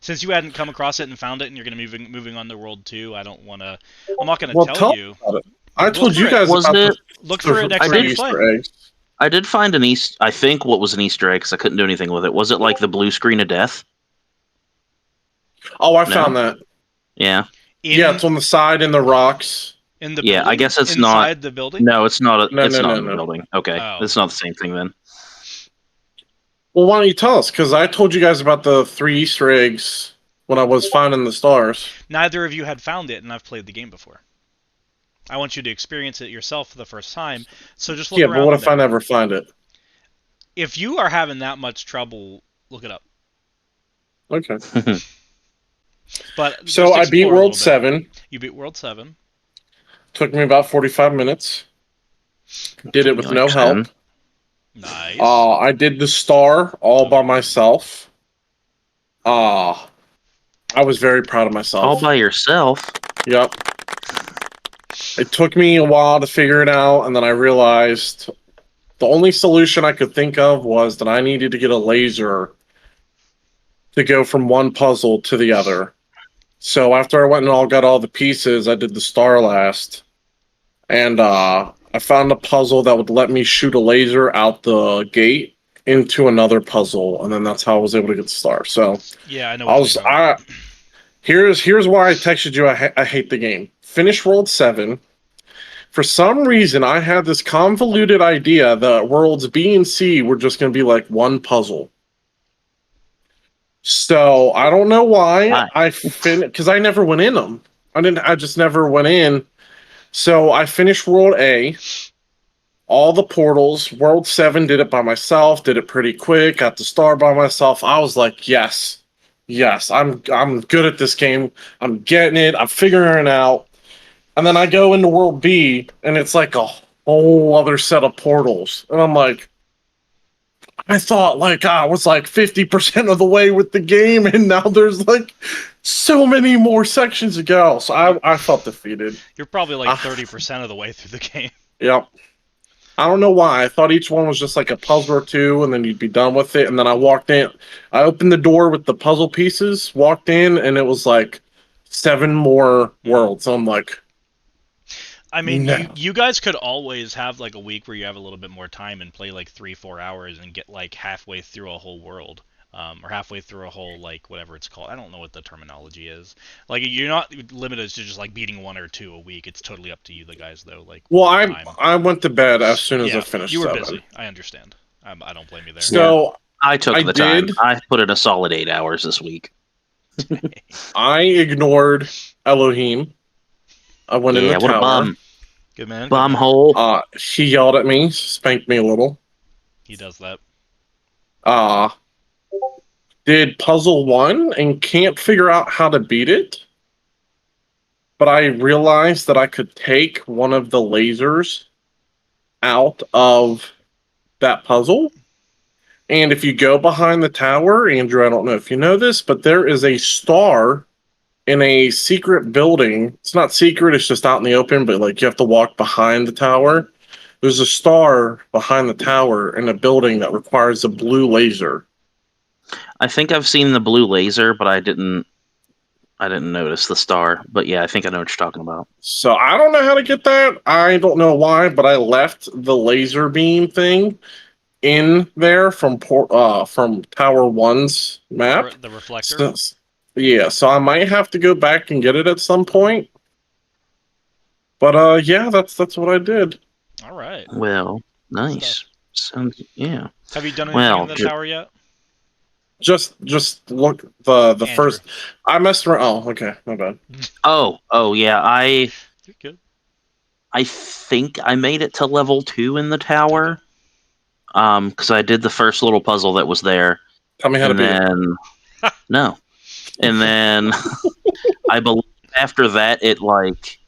A: Since you hadn't come across it and found it, and you're gonna moving on to World 2, I don't want to. I'm not gonna
B: Well,
A: tell you.
B: about it. I told
A: for
B: you
A: it.
B: guys
C: Was
B: about
C: it?
A: Look for it next
C: I
A: time
C: did-
A: you play.
B: Easter eggs.
C: I did find an Easter. I think what was an Easter egg because I couldn't do anything with it. Was it like the blue screen of death?
B: Oh, I
C: No?
B: found that.
C: Yeah.
B: Yeah, it's on the side in the rocks.
A: in the
C: Yeah,
A: building.
C: I guess it's
A: inside
C: not.
A: the building.
C: No, it's not.
B: No,
C: It's
B: no,
C: not
B: no,
C: in the
B: no.
C: building. Okay,
A: Oh.
C: it's not the same thing then.
B: Well, why don't you tell us? Because I told you guys about the 3 Easter eggs when I was finding the stars.
A: Neither of you had found it, and I've played the game before. I want you to experience it yourself for the first time. So just look
B: Yeah,
A: around.
B: but what if
A: there.
B: I never find it?
A: If you are having that much trouble, look it up.
B: Okay.
A: But
B: So
A: just
B: I beat
A: explore a
B: World
A: little bit.
B: 7.
A: You beat World 7.
B: Took me about 45 minutes. Did it with
C: Like
B: no
C: 10.
B: help.
A: Nice.
B: I did the star all by myself. I was very proud of myself.
C: All by yourself.
B: Yep. It took me a while to figure it out, and then I realized the only solution I could think of was that I needed to get a laser to go from one puzzle to the other. So after I went and got all the pieces, I did the star last, and I found a puzzle that would let me shoot a laser out the gate into another puzzle, and then that's how I was able to get the star. So
A: Yeah, I know what you're talking about.
B: here's why I texted you. I hate the game. Finish World 7. For some reason, I had this convoluted idea that worlds B and C were just going to be like one puzzle. So I don't know why because I never went in them. I just never went in. So I finished World A, all the portals. World 7 did it by myself. Did it pretty quick. Got the star by myself. I was like, yes, I'm good at this game. I'm getting it. I'm figuring it out. And then I go into World B, and it's like a whole other set of portals. And I'm like, I thought like I was like 50% of the way with the game, and now there's like so many more sections to go. So I felt defeated.
A: You're probably like 30% of the way through the game.
B: Yep. I don't know why. I thought each one was just like a puzzle or two, and then you'd be done with it. And then I walked in. I opened the door with the puzzle pieces, walked in, and it was like 7 more worlds. So I'm like,
A: I mean,
B: no.
A: you guys could always have like a week where you have a little bit more time and play like 3-4 hours and get like halfway through a whole world, or halfway through a whole like whatever it's called. I don't know what the terminology is. Like you're not limited to just like beating 1 or 2 a week. It's totally up to you, the guys though. Like
B: well, I went to bed as soon as I finished.
A: You were
B: 7.
A: busy. I understand. I don't blame you there.
B: So
C: I took
B: I
C: the time.
B: did.
C: I put in a solid 8 hours this week.
B: I ignored Elohim. I went in the
C: What
B: tower.
C: a bum.
A: Good man.
C: Bum hole.
B: She yelled at me, spanked me a little.
A: He does that.
B: Did puzzle 1 and can't figure out how to beat it. But I realized that I could take one of the lasers out of that puzzle And if you go behind the tower, Andrew, I don't know if you know this, but there is a star in a secret building. It's not secret, it's just out in the open, but like you have to walk behind the tower. There's a star behind the tower in a building that requires a blue laser.
C: I think I've seen the blue laser, but I didn't notice the star. But yeah, I think I know what you're talking about.
B: So I don't know how to get that. I don't know why, but I left the laser beam thing in there from Tower One's map.
A: The reflector.
B: So I might have to go back and get it at some point. But yeah, that's what I did.
A: All right.
C: Well, nice. Sounds yeah.
A: Have you done anything in the tower yet?
B: Just look the
A: Andrew.
B: first. I messed around. Oh, okay, my bad.
C: Oh yeah.
A: You're good.
C: I think I made it to level 2 in the tower. Because I did the first little puzzle that was there.
B: Tell me how to beat it.
C: No. And then I believe after that it like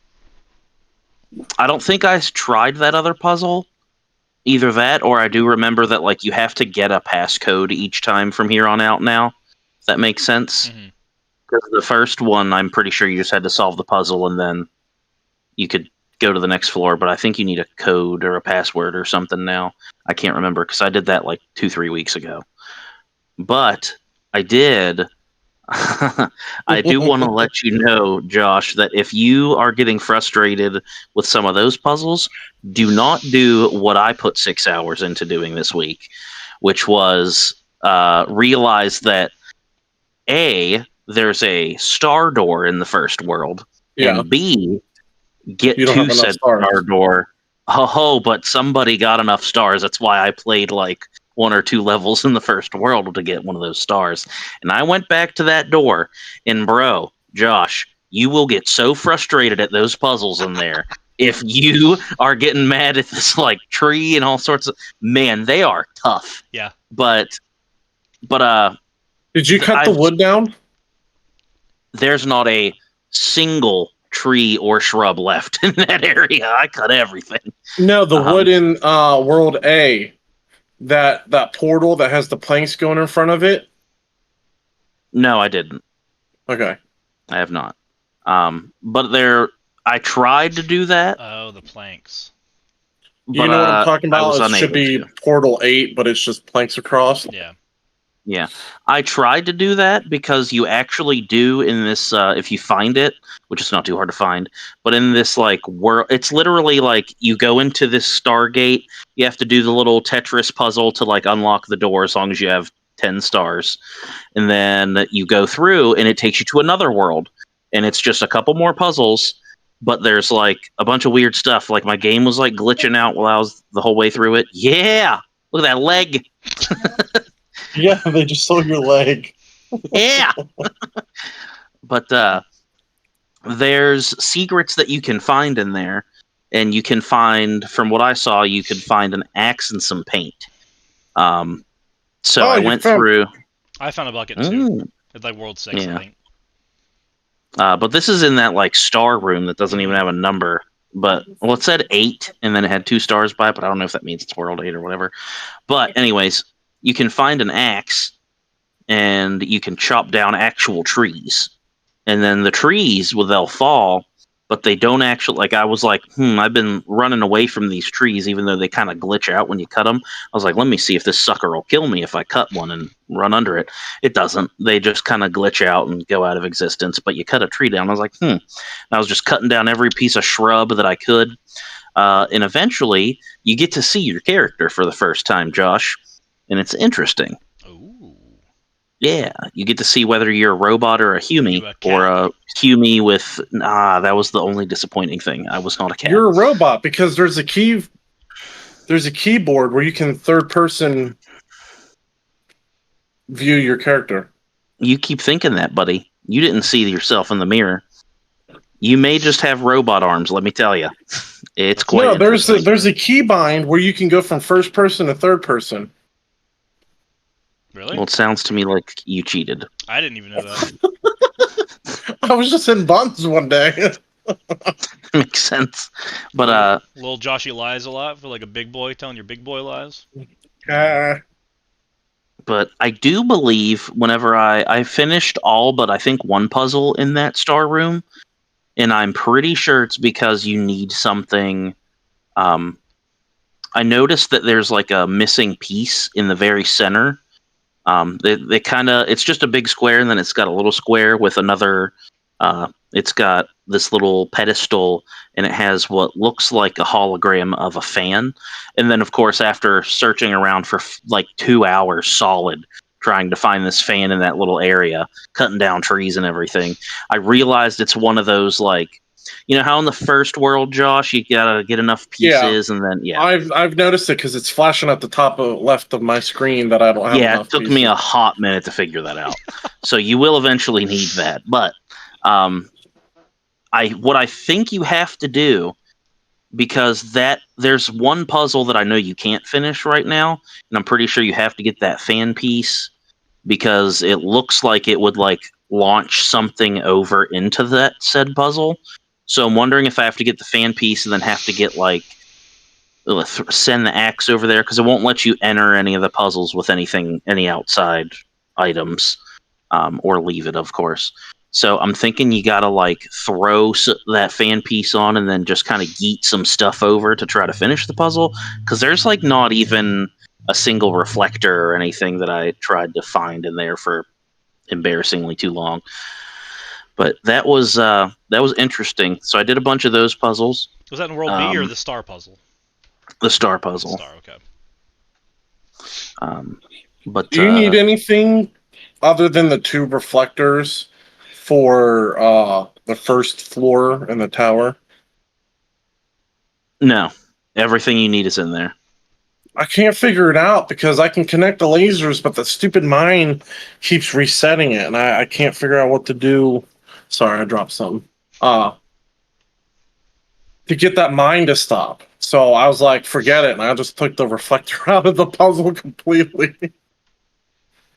C: I don't think I tried that other puzzle. Either that or I do remember that like you have to get a passcode each time from here on out now. If that makes sense. Because the first one I'm pretty sure you just had to solve the puzzle and then you could go to the next floor, but I think you need a code or a password or something now. I can't remember because I did that like 2-3 weeks ago. But I did. I do want to let you know, Josh, that if you are getting frustrated with some of those puzzles, do not do what I put 6 hours into doing this week, which was realize that A, there's a star door in the first world, and B, get to said star door. Oh, but somebody got enough stars. That's why I played like 1 or 2 levels in the first world to get one of those stars. And I went back to that door, and bro, Josh, you will get so frustrated at those puzzles in there. If you are getting mad at this like tree and all sorts of man, they are tough.
A: Yeah.
C: But
B: did you cut the wood down?
C: There's not a single tree or shrub left in that area. I cut everything.
B: No, the wood in World A, that portal that has the planks going in front of it.
C: No, I didn't.
B: Okay,
C: I have not. But I tried to do that.
A: Oh, the planks.
B: But, you know what I'm talking about? It should be Portal 8, but it's just planks across.
A: Yeah.
C: Yeah, I tried to do that because you actually do in this, if you find it, which is not too hard to find, but in this like world, it's literally like you go into this Stargate, you have to do the little Tetris puzzle to like unlock the door as long as you have 10 stars, and then you go through and it takes you to another world, and it's just a couple more puzzles, but there's like a bunch of weird stuff, like my game was like glitching out while I was the whole way through it. Yeah, look at that leg.
B: Yeah, they just saw your leg.
C: Yeah. But there's secrets that you can find in there, and you can find, from what I saw, you could find an axe and some paint. So I went through.
A: I found a bucket too. It's like World 6, I think.
C: But this is in that like star room that doesn't even have a number. But well, it said 8, and then it had 2 stars by it, but I don't know if that means it's World 8 or whatever. But anyways, you can find an axe, and you can chop down actual trees. And then the trees, well, they'll fall, but they don't actually, like, I was like, I've been running away from these trees, even though they kind of glitch out when you cut them. I was like, let me see if this sucker will kill me if I cut one and run under it. It doesn't. They just kind of glitch out and go out of existence, but you cut a tree down. I was like, And I was just cutting down every piece of shrub that I could. And eventually, you get to see your character for the first time, Josh. And it's interesting.
A: Ooh.
C: Yeah, you get to see whether you're a robot or a Hume, or a Hume with. That was the only disappointing thing. I was not a cat.
B: You're a robot because there's a keyboard where you can third person view your character.
C: You keep thinking that, buddy. You didn't see yourself in the mirror. You may just have robot arms. Let me tell you, it's quite.
B: No, there's a keybind where you can go from first person to third person.
A: Really?
C: Well, it sounds to me like you cheated.
A: I didn't even know that.
B: I was just in buns one day.
C: Makes sense. But
A: little Joshy lies a lot for like a big boy telling your big boy lies.
C: But I do believe whenever I finished all but I think one puzzle in that star room, and I'm pretty sure it's because you need something. Um, I noticed that there's like a missing piece in the very center. They kind of it's just a big square, and then it's got a little square with another. It's got this little pedestal, and it has what looks like a hologram of a fan. And then, of course, after searching around for like 2 hours solid trying to find this fan in that little area, cutting down trees and everything, I realized it's one of those like. You know how in the first world, Josh, you gotta get enough
B: Yeah,
C: pieces, and then yeah,
B: I've noticed it because it's flashing at the top of left of my screen that I don't have
C: yeah, it
B: enough
C: took me
B: pieces.
C: a hot minute to figure that out. So you will eventually need that. But um, what I think you have to do, because that there's one puzzle that I know you can't finish right now, and I'm pretty sure you have to get that fan piece because it looks like it would like launch something over into that said puzzle. So I'm wondering if I have to get the fan piece and then have to get like send the axe over there because it won't let you enter any of the puzzles with any outside items, or leave it, of course. So I'm thinking you gotta like throw that fan piece on and then just kind of yeet some stuff over to try to finish the puzzle because there's like not even a single reflector or anything that I tried to find in there for embarrassingly too long. But that was interesting. So I did a bunch of those puzzles.
A: Was that in World B or the star puzzle?
C: The star
A: The
C: puzzle.
A: star, okay.
C: But
B: Do you need anything other than the two reflectors for the first floor in the tower?
C: no, everything you need is in there.
B: I can't figure it out because I can connect the lasers, but the stupid mine keeps resetting it, and I can't figure out what to do. Sorry, I dropped something. To get that mine to stop. So I was like, forget it, and I just took the reflector out of the puzzle completely.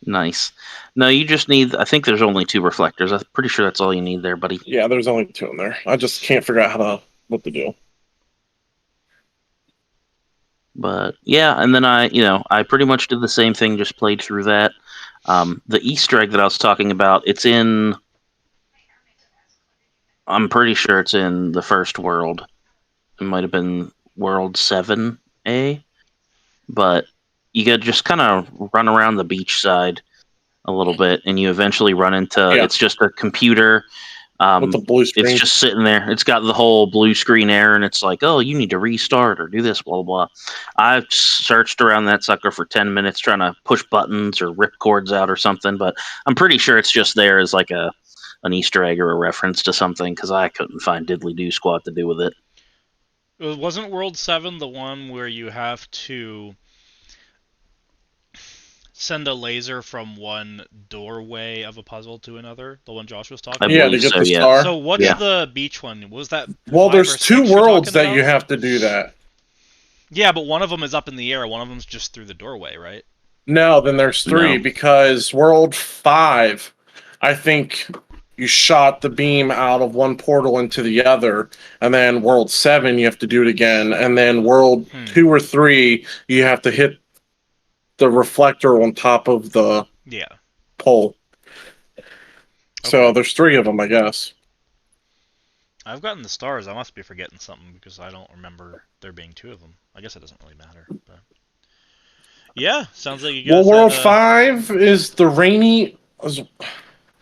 C: Nice. No, you just need. I think there's only two reflectors. I'm pretty sure that's all you need there, buddy.
B: Yeah, there's only two in there. I just can't figure out what to do.
C: But yeah, and then I pretty much did the same thing. Just played through that. The Easter egg that I was talking about, it's in. I'm pretty sure it's in the first world. It might have been World 7A, but you could just kind of run around the beach side a little bit, and you eventually run into.
B: Yeah.
C: It's just a computer.
B: With the blue
C: It's
B: screen.
C: just sitting there. It's got the whole blue screen error, and it's like, oh, you need to restart or do this, blah, blah, blah. I've searched around that sucker for 10 minutes trying to push buttons or rip cords out or something, but I'm pretty sure it's just there as like an Easter egg or a reference to something because I couldn't find diddly do squat to do with it.
A: Wasn't World 7 the one where you have to send a laser from one doorway of a puzzle to another? The one Josh was talking
C: I
A: about?
B: Yeah, to
C: believe
B: get
C: so,
B: the
C: yeah.
B: star.
A: So what's
C: Yeah.
A: the beach one? Was that
B: Well,
A: 5
B: there's
A: or 6
B: two
A: you're
B: worlds
A: talking
B: that you
A: about?
B: have to do that.
A: Yeah, but one of them is up in the air. One of them's just through the doorway, right?
B: No, then there's three
C: No.
B: because World 5, I think you shot the beam out of one portal into the other, and then World 7 you have to do it again, and then World 2 or 3 you have to hit the reflector on top of the
A: Yeah.
B: pole. So
A: Okay.
B: there's three of them, I guess.
A: I've gotten the stars. I must be forgetting something because I don't remember there being two of them. I guess it doesn't really matter. But yeah, sounds like you guys.
B: Well, World
A: had,
B: 5 is the rainy.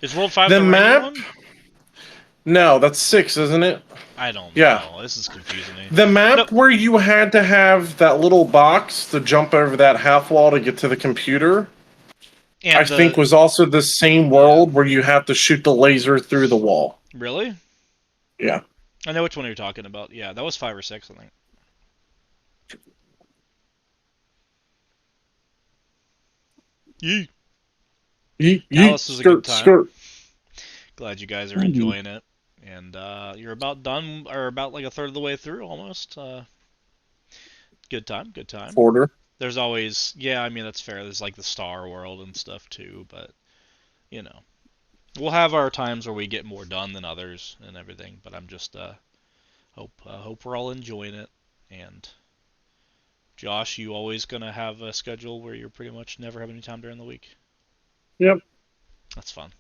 A: Is World 5
B: The
A: the rainy
B: map?
A: one?
B: No, that's 6, isn't it?
A: I don't
B: Yeah.
A: know. This is confusing me.
B: The map
A: No.
B: where you had to have that little box to jump over that half wall to get to the computer,
A: And
B: I think was also the same world where you have to shoot the laser through the wall.
A: Really?
B: Yeah.
A: I know which one you're talking about. Yeah, that was 5 or 6, I think. Yee. Talos was a good time.
B: Skirt.
A: Glad you guys are enjoying it. And you're about done, or about like a third of the way through, almost. Good time, good time.
B: Quarter.
A: There's always, yeah, I mean, that's fair. There's like the Star World and stuff too, but, you know. We'll have our times where we get more done than others and everything, but I'm just, hope we're all enjoying it, and Josh, you always gonna have a schedule where you're pretty much never have any time during the week?
B: Yep.
A: That's fun.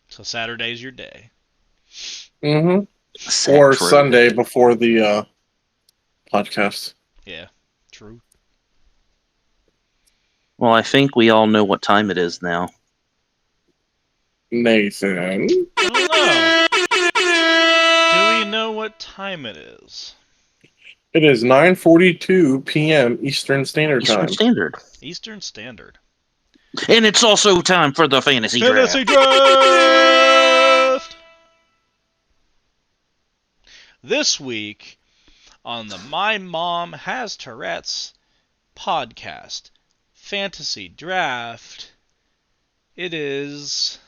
A: So Saturday's your day.
B: Mm-hmm. Or
C: Saturday.
B: Sunday before the podcast.
A: Yeah, true.
C: Well, I think we all know what time it is now.
B: Nathan.
A: I don't know. Do we know what time it is?
B: It is 9:42 p.m. Eastern Standard
C: Eastern
B: Time.
C: Standard.
A: Eastern Standard.
C: And it's also time for the fantasy draft.
A: Fantasy draft! This week on the My Mom Has Tourette's podcast, Fantasy Draft, it is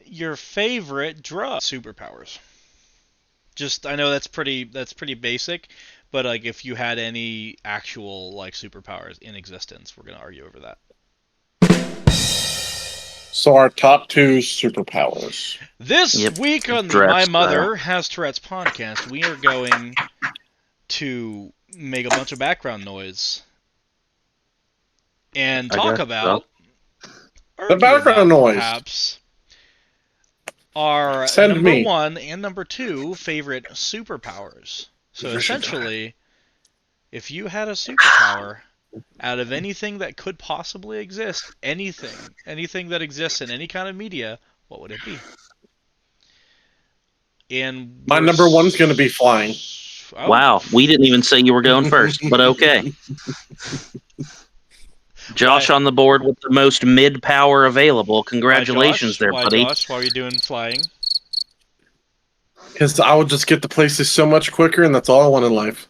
A: your favorite drug superpowers. Just, I know that's pretty basic, but like if you had any actual like superpowers in existence, we're gonna argue over that.
B: So our top 2 superpowers.
A: This week on the
C: Draft
A: My
C: style.
A: Mother Has Tourette's podcast, we are going to make a bunch of background noise and talk about
B: The background noise.
A: perhaps our
B: Send
A: number
B: me.
A: 1 and number 2 favorite superpowers. So essentially, if you had a superpower out of anything that could possibly exist, anything that exists in any kind of media, what would it be? And
B: My number 1's going to be flying.
A: Oh,
C: Wow, we didn't even say you were going first, but okay. Josh on the board with the most mid power available. Congratulations there,
A: Why,
C: buddy.
A: Josh? Why are you doing flying?
B: Because I would just get to places so much quicker, and that's all I want in life.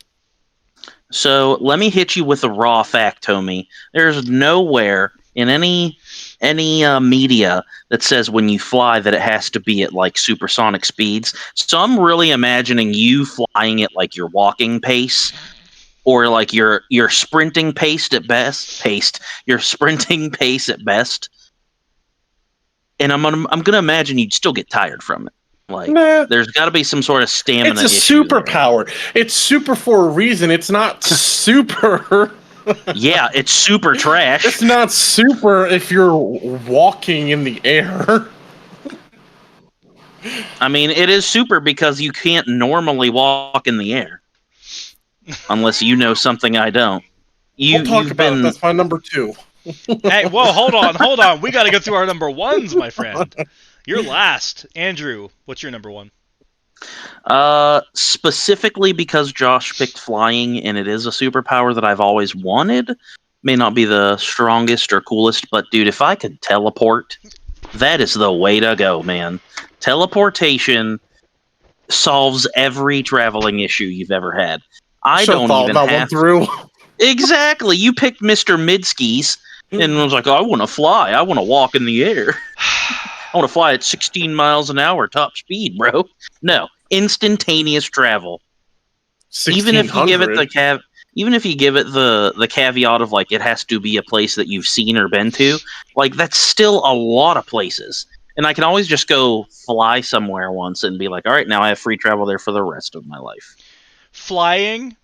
C: So let me hit you with a raw fact, Tommy. There's nowhere in any media that says when you fly that it has to be at like supersonic speeds. So I'm really imagining you flying at like your walking pace, or like your sprinting pace at best. Your sprinting pace at best. And I'm gonna imagine you'd still get tired from it. Like,
B: Nah.
C: there's got to be some sort of stamina.
B: It's a
C: issue there.
B: superpower. It's super for a reason. It's not super.
C: Yeah, it's super trash.
B: It's not super if you're walking in the air.
C: I mean, it is super because you can't normally walk in the air. Unless you know something I don't.
B: We'll talk about it. That's my number 2.
A: Hey, whoa, hold on. We got to go through our number 1s, my friend. You're last. Andrew, what's your number 1?
C: Specifically because Josh picked flying, and it is a superpower that I've always wanted. May not be the strongest or coolest, but dude, if I could teleport, that is the way to go, man. Teleportation solves every traveling issue you've ever had. I don't even
B: that
C: have
B: one through.
C: Exactly. You picked Mr. Midskis and was like, oh, I want to fly. I want to walk in the air. I want to fly at 16 miles an hour top speed, bro. No, instantaneous travel. Even if you give it the caveat of like it has to be a place that you've seen or been to, like that's still a lot of places. And I can always just go fly somewhere once and be like, all right, now I have free travel there for the rest of my life.
A: Flying,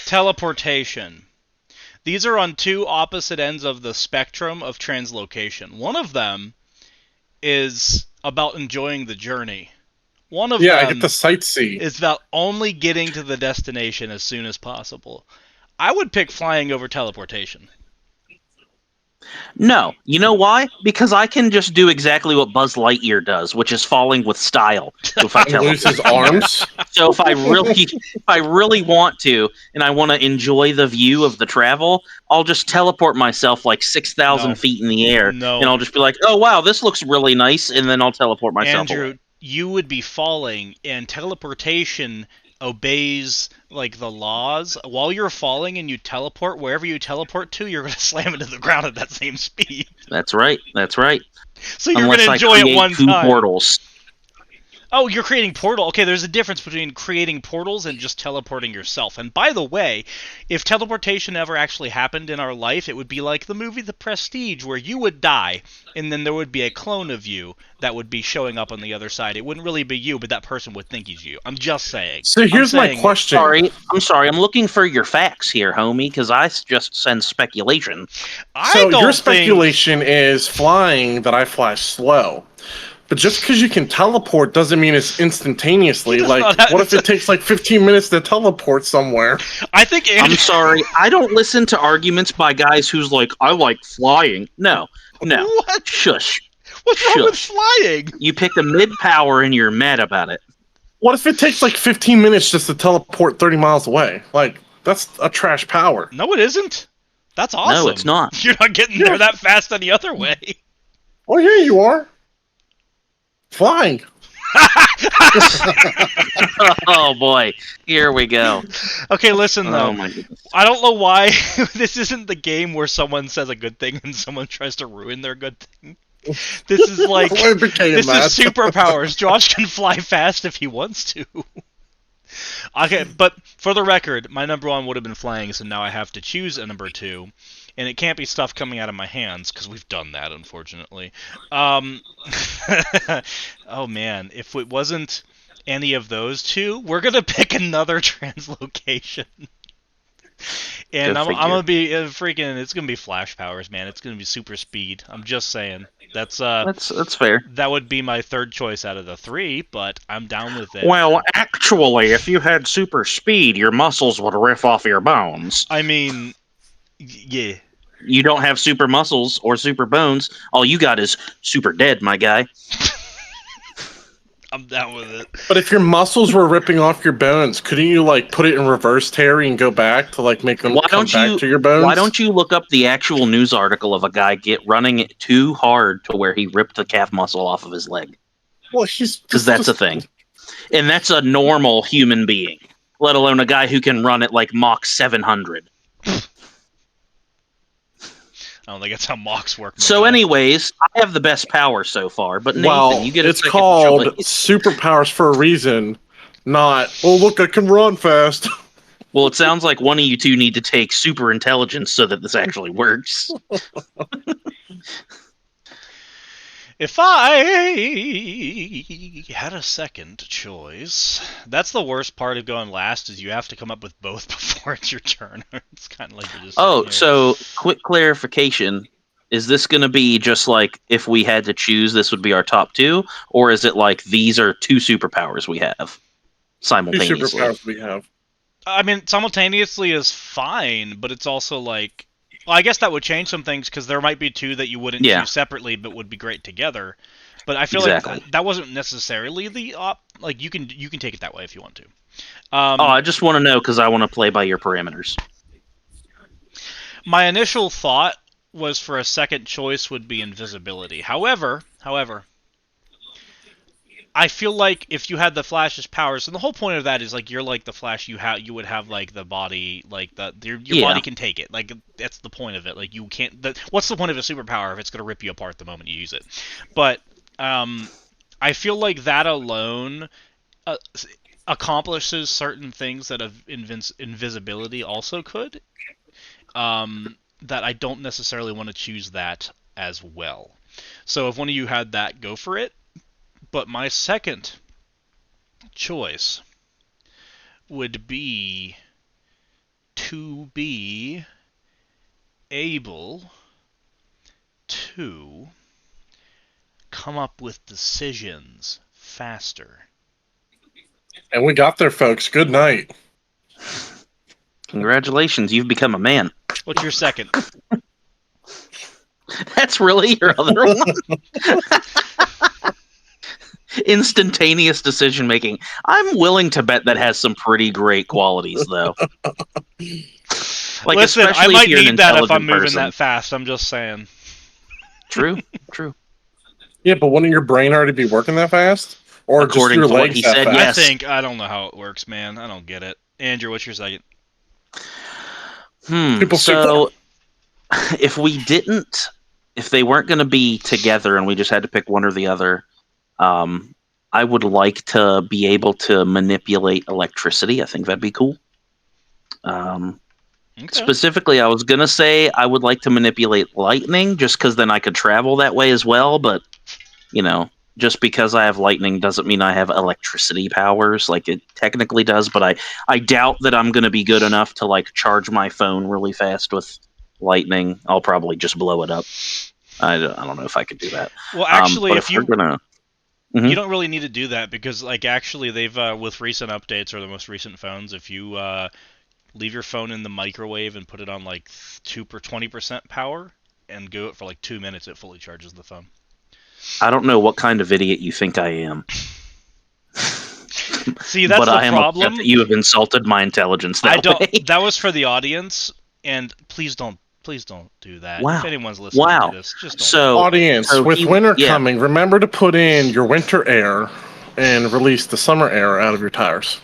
A: teleportation. These are on 2 opposite ends of the spectrum of translocation. One of them is about enjoying the journey. One of them
B: I get to sightsee.
A: is about only getting to the destination as soon as possible. I would pick flying over teleportation.
C: No, you know why? Because I can just do exactly what Buzz Lightyear does, which is falling with style. So if I
B: Lose his arms.
C: So if I really want to, and I want to enjoy the view of the travel, I'll just teleport myself like 6,000 feet in the air, and I'll just be like, "Oh wow, this looks really nice," and then I'll teleport myself.
A: Andrew,
C: away.
A: You would be falling, and teleportation obeys like the laws. While you're falling and you teleport, wherever you teleport to, you're going to slam into the ground at that same speed.
C: That's right.
A: So you're
C: Unless
A: going to enjoy it one
C: two
A: time.
C: portals.
A: Oh, you're creating portal. Okay, there's a difference between creating portals and just teleporting yourself. And by the way, if teleportation ever actually happened in our life, it would be like the movie The Prestige, where you would die, and then there would be a clone of you that would be showing up on the other side. It wouldn't really be you, but that person would think he's you. I'm just saying.
B: So here's my question.
C: I'm sorry. I'm looking for your facts here, homie, because I just send speculation.
B: So your speculation is flying that I fly slow. But just because you can teleport doesn't mean it's instantaneously. Like, what if it takes like 15 minutes to teleport somewhere?
A: I think
C: I'm sorry. I don't listen to arguments by guys who's like, I like flying. No.
A: What?
C: Shush.
A: What's wrong with flying?
C: You picked a mid-power and you're mad about it.
B: What if it takes like 15 minutes just to teleport 30 miles away? Like, that's a trash power.
A: No, it isn't. That's awesome.
C: No, it's not.
A: You're not getting there that fast any other way.
B: Oh, yeah, you are. Flying.
C: Oh boy, here we go.
A: Okay, listen though.
C: Oh my goodness.
A: I don't know why this isn't the game where someone says a good thing and someone tries to ruin their good thing. This is like this is Superpowers. Josh can fly fast if he wants to. Okay, but for the record, my number one would have been flying, so now I have to choose a number two. And it can't be stuff coming out of my hands, because we've done that, unfortunately. Oh, man. If it wasn't any of those two, we're going to pick another translocation. And I'm going to be freaking... It's going to be flash powers, man. It's going to be super speed. I'm just saying. That's
C: fair.
A: That would be my third choice out of the three, but I'm down with it.
C: Well, actually, if you had super speed, your muscles would riff off your bones.
A: I mean... Yeah.
C: You don't have super muscles or super bones. All you got is super dead, my guy.
A: I'm down with it.
B: But if your muscles were ripping off your bones, couldn't you like put it in reverse, Terry, and go back to like make them come back to your bones?
C: Why don't you look up the actual news article of a guy running it too hard to where he ripped the calf muscle off of his leg?
B: Well, because
C: that's a thing, and that's a normal human being, let alone a guy who can run at like Mach 700.
A: I don't think that's how mocks work.
C: So, anyways, I have the best power so far. But Nathan, you get
B: it's called Superpowers for a reason. Not, oh look, I can run fast.
C: Well, it sounds like one of you two need to take super intelligence so that this actually works.
A: If I had a second choice, that's the worst part of going last is you have to come up with both before it's your turn. It's kind of like you're just.
C: Oh, so quick clarification: is this going to be just like if we had to choose, this would be our top two, or is it like these are two superpowers we have simultaneously?
B: Two superpowers we have.
A: I mean, simultaneously is fine, but it's also like. Well, I guess that would change some things because there might be two that you wouldn't choose separately, but would be great together. But I feel like that wasn't necessarily the like you can take it that way if you want to.
C: I just want to know because I want to play by your parameters.
A: My initial thought was for a second choice would be invisibility. However, I feel like if you had the Flash's powers, and the whole point of that is like you're like the Flash, you would have like the body, like your body can take it. Like that's the point of it. Like you can't. What's the point of a superpower if it's gonna rip you apart the moment you use it? But I feel like that alone accomplishes certain things that invisibility also could. That I don't necessarily want to choose that as well. So if one of you had that, go for it. But my second choice would be to be able to come up with decisions faster.
B: And we got there, folks. Good night.
C: Congratulations, you've become a man.
A: What's your second?
C: That's really your other one? Instantaneous decision making. I'm willing to bet that has some pretty great qualities, though. Like,
A: listen, I might need that if I'm moving
C: person.
A: that fast. I'm just saying.
C: True.
B: Yeah, but wouldn't your brain already be working that fast? Or
C: according
B: just your
C: to what he said,
B: fast?
C: yes.
A: I don't know how it works, man. I don't get it. Andrew, what's your second?
C: So, if they weren't going to be together and we just had to pick one or the other, I would like to be able to manipulate electricity. I think that'd be cool.
A: Okay.
C: Specifically, I was gonna say I would like to manipulate lightning, just because then I could travel that way as well. But just because I have lightning doesn't mean I have electricity powers. Like it technically does, but I doubt that I'm gonna be good enough to like charge my phone really fast with lightning. I'll probably just blow it up. I don't know if I could do that.
A: Well, actually,
C: but
A: if
C: we're gonna, Mhm.
A: you don't really need to do that because, like, actually, they've with recent updates or the most recent phones, if you leave your phone in the microwave and put it on like 20% power and go it for like 2 minutes, it fully charges the phone.
C: I don't know what kind of idiot you think I am.
A: See, that's
C: but
A: the
C: I am
A: problem.
C: upset that you have insulted my intelligence that way.
A: That was for the audience, and please don't do that.
C: Wow.
A: If anyone's listening to this, just don't.
C: So,
B: Audience, with winter coming, remember to put in your winter air and release the summer air out of your tires.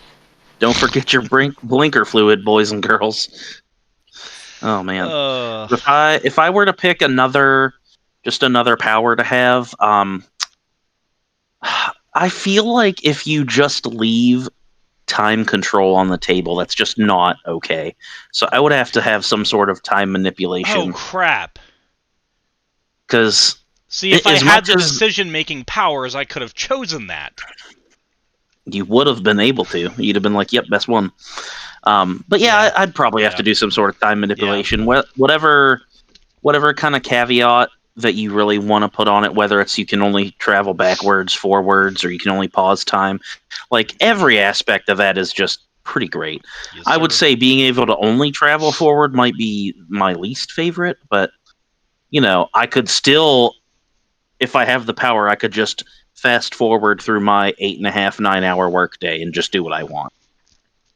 C: Don't forget your blinker fluid, boys and girls. Oh man! If I were to pick another power to have, I feel like if you just leave time control on the table, that's just not okay. So I would have to have some sort of time manipulation.
A: Oh crap!
C: Because
A: see, if I had the decision-making powers, I could have chosen that.
C: You would have been able to. You'd have been like, "Yep, best one." But yeah, I'd probably have to do some sort of time manipulation. Whatever kind of caveat that you really want to put on it, whether it's you can only travel backwards, forwards, or you can only pause time. Like every aspect of that is just pretty great.
A: Yes,
C: I would say being able to only travel forward might be my least favorite, but I could still, if I have the power, I could just fast forward through my 8.5, 9-hour workday and just do what I want.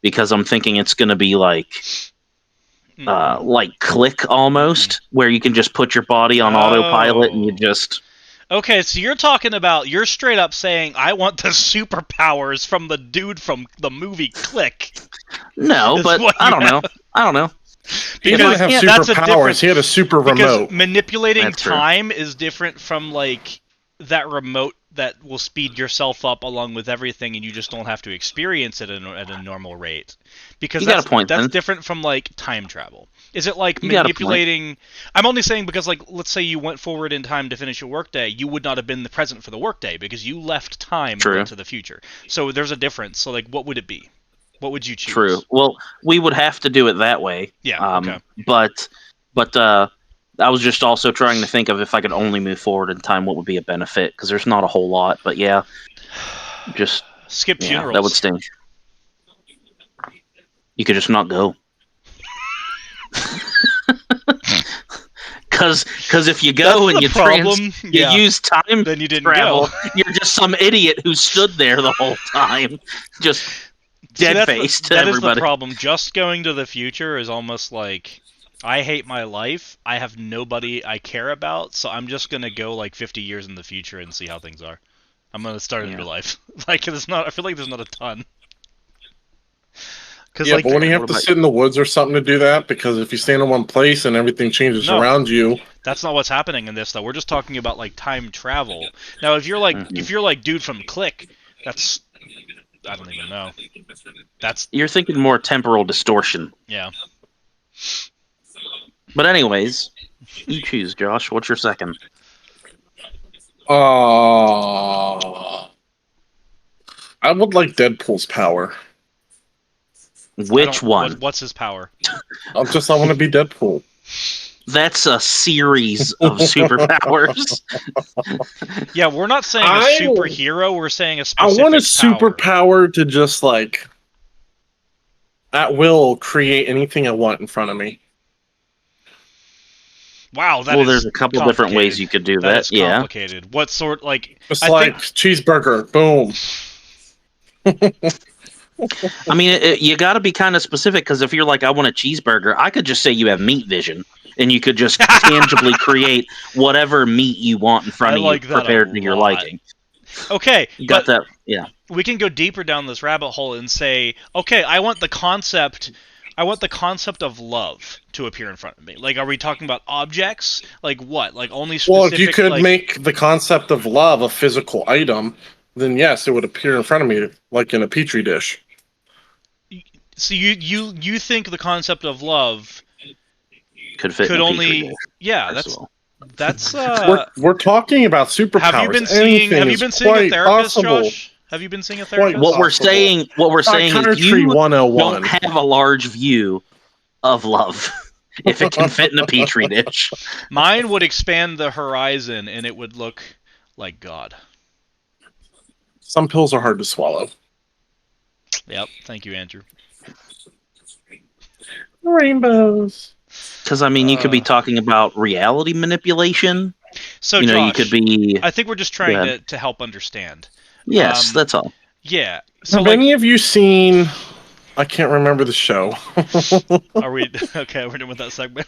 C: Because I'm thinking it's going to be like Click almost, where you can just put your body on autopilot and you just...
A: Okay, so you're straight up saying, I want the superpowers from the dude from the movie Click.
C: No, but I don't know.
B: He didn't have superpowers. He had a super remote.
A: Because manipulating time is different from like that remote that will speed yourself up along with everything, and you just don't have to experience it at a normal rate. Because that's different from like time travel. Is it like manipulating? I'm only saying because, like, let's say you went forward in time to finish your workday, you would not have been the present for the workday because you left time into the future. So there's a difference. So like, what would it be? What would you choose?
C: True. Well, we would have to do it that way.
A: Yeah. Okay.
C: But I was just also trying to think of if I could only move forward in time, what would be a benefit? Because there's not a whole lot. But yeah, just
A: skip funerals.
C: That would stink. You could just not go. Because if you go and you use time
A: then you didn't
C: travel,
A: go.
C: You're just some idiot who stood there the whole time, just dead-faced to everybody.
A: That is the problem. Just going to the future is almost like, I hate my life, I have nobody I care about, so I'm just going to go like 50 years in the future and see how things are. I'm going to start a new life. Like, I feel like there's not a ton.
B: Yeah, but when you have to sit in the woods or something to do that, because if you stand in one place and everything changes around you...
A: That's not what's happening in this, though. We're just talking about, like, time travel. Now, if you're like dude from Click, that's... I don't even know.
C: You're thinking more temporal distortion.
A: Yeah.
C: But anyways, you choose, Josh. What's your second?
B: I would like Deadpool's power.
C: Which one?
A: What's his power?
B: I want to be Deadpool.
C: That's a series of superpowers.
A: Yeah, we're not saying a superhero. We're saying a specific
B: I want a superpower to just, like, at will create anything I want in front of me.
A: Wow,
C: there's a couple different ways you could do that.
A: That's complicated. Yeah. What sort, like...
B: Just like cheeseburger. Boom.
C: I mean, you got to be kind of specific, because if you're like, I want a cheeseburger, I could just say you have meat vision, and you could just tangibly create whatever meat you want in front of you, prepared to your liking.
A: Okay,
C: you got that? Yeah.
A: We can go deeper down this rabbit hole and say, okay, I want the concept of love to appear in front of me. Like, are we talking about objects? Like what? Like only specific...
B: Well, if you could make the concept of love a physical item, then yes, it would appear in front of me like in a petri dish.
A: So you think the concept of love
C: Could fit
A: could
C: in a petri
A: only
C: dish,
A: yeah
C: first of all.
A: that's
B: We're talking about superpowers.
A: have you been
B: Anything
A: seeing a
B: quite
A: therapist,
B: possible.
A: Josh? Have you been seeing a
B: Quite
A: therapist?
B: possible.
C: What we're saying is
B: Psychiatry
C: you
B: 101.
C: don't have a large view of love if it can fit in a petri dish.
A: Mine would expand the horizon and it would look like God.
B: Some pills are hard to swallow.
A: Yep, thank you, Andrew.
B: Rainbows.
C: Because, I mean, you could be talking about reality manipulation.
A: So,
C: you know,
A: Josh,
C: you could be...
A: I think we're just trying to help understand.
C: Yes, that's all.
A: Yeah. So,
B: Have any of you seen... I can't remember the show.
A: Are we... Okay, we're done with that segment.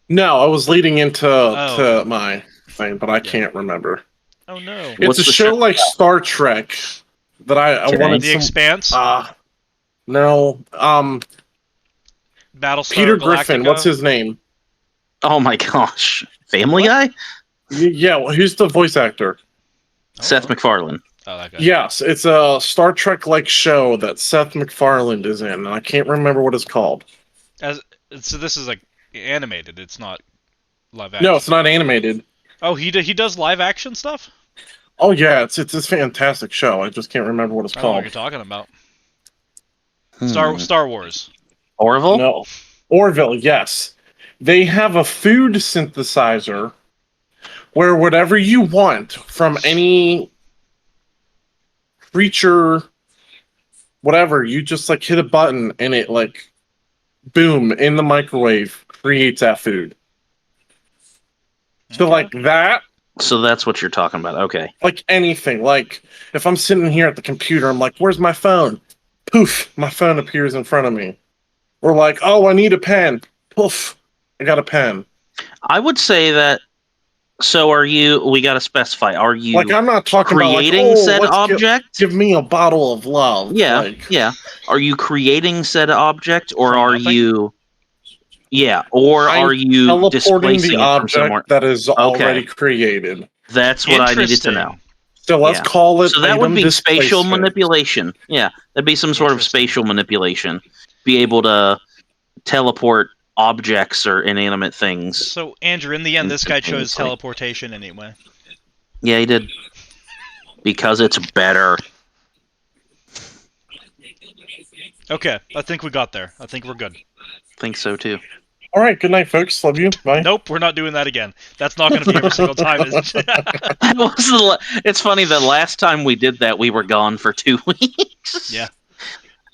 B: No, I was leading into to my thing, but I can't remember.
A: Oh, no.
B: It's a show like Star Trek that I wanted
A: The Expanse?
B: No.
A: Battlestar
B: Peter
A: Galactica?
B: Griffin, what's his name?
C: Oh my gosh. Family Guy?
B: Yeah, well, who's the voice actor?
C: Seth MacFarlane.
A: Oh, that guy.
B: Yes, it's a Star Trek-like show that Seth MacFarlane is in, and I can't remember what it's called.
A: So this is like animated, it's not live action?
B: No, it's not animated.
A: Oh, he does live action stuff?
B: Oh yeah, it's a fantastic show. I just can't remember what it's
A: I don't know
B: called.
A: what you're talking about. Star Wars.
C: Orville?
B: No. Orville, yes. They have a food synthesizer where whatever you want from any creature, whatever, you just like hit a button and it like, boom, in the microwave creates that food. So like that.
C: So that's what you're talking about. Okay.
B: Like anything. Like if I'm sitting here at the computer, I'm like, where's my phone? Poof, my phone appears in front of me. Or like, oh, I need a pen. Poof, I got a pen.
C: I would say that. So are you? We got to specify. Are you
B: like I'm not talking
C: creating
B: about like, oh,
C: said object?
B: Give me a bottle of love.
C: Yeah,
B: like,
C: yeah. Are you creating said object, or are you? Yeah, or are you
B: teleporting
C: displacing
B: the
C: it from somewhere
B: object that is already created?
C: That's what I needed to know.
B: So let's call it.
C: So that would be spatial
B: displacement.
C: manipulation. Yeah, that'd be some sort of spatial manipulation. Be able to teleport objects or inanimate things.
A: So, Andrew, in the end, this guy chose teleportation anyway.
C: Yeah, he did. Because it's better.
A: Okay, I think we got there. I think we're good.
C: Think so, too.
B: All right, good night, folks. Love you. Bye.
A: Nope, we're not doing that again. That's not going to be every single time, is it?
C: It's funny that last time we did that, we were gone for 2 weeks.
A: Yeah.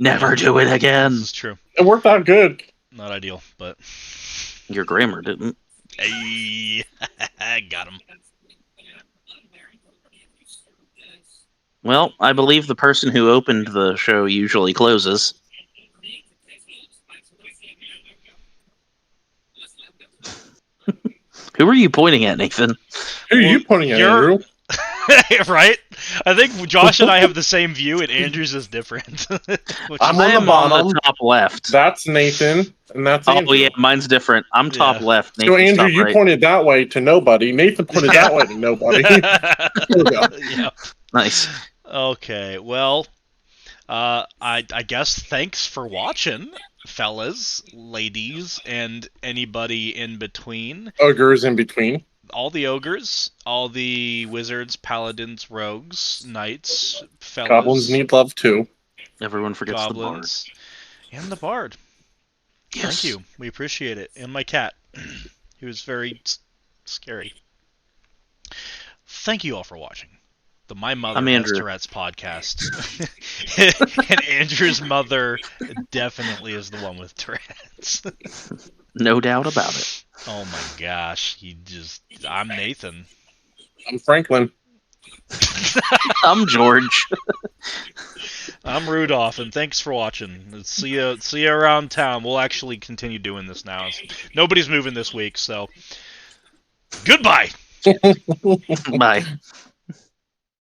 C: Never do it again.
A: This is true.
B: It worked out good.
A: Not ideal, but...
C: Your grammar didn't.
A: Hey, got him.
C: Well, I believe the person who opened the show usually closes. Who are you pointing at, Nathan?
B: Who are you pointing at, Andrew?
A: Right? I think Josh and I have the same view, and Andrew's is different.
B: I'm on the bottom.
C: On the top left.
B: That's Nathan, and that's Andrew.
C: Oh, yeah, mine's different. I'm top left.
B: So, Andrew, you pointed that way to nobody. Nathan pointed that way to nobody. There we go.
A: Yeah.
C: Nice.
A: Okay, well, I guess thanks for watching, fellas, ladies, and anybody in between.
B: Ogres in between.
A: All the ogres, all the wizards, paladins, rogues, knights, fellas.
B: Goblins need love too.
C: Everyone forgets
A: goblins, the bard. And the bard.
C: Yes.
A: Thank you. We appreciate it. And my cat. He was very scary. Thank you all for watching the My Mother Has Tourette's podcast. And Andrew's mother definitely is the one with Tourette's.
C: No doubt about it.
A: Oh my gosh. I'm Nathan.
B: I'm Franklin.
C: I'm George.
A: I'm Rudolph, and thanks for watching. See you around town. We'll actually continue doing this now. Nobody's moving this week, so goodbye.
C: Bye.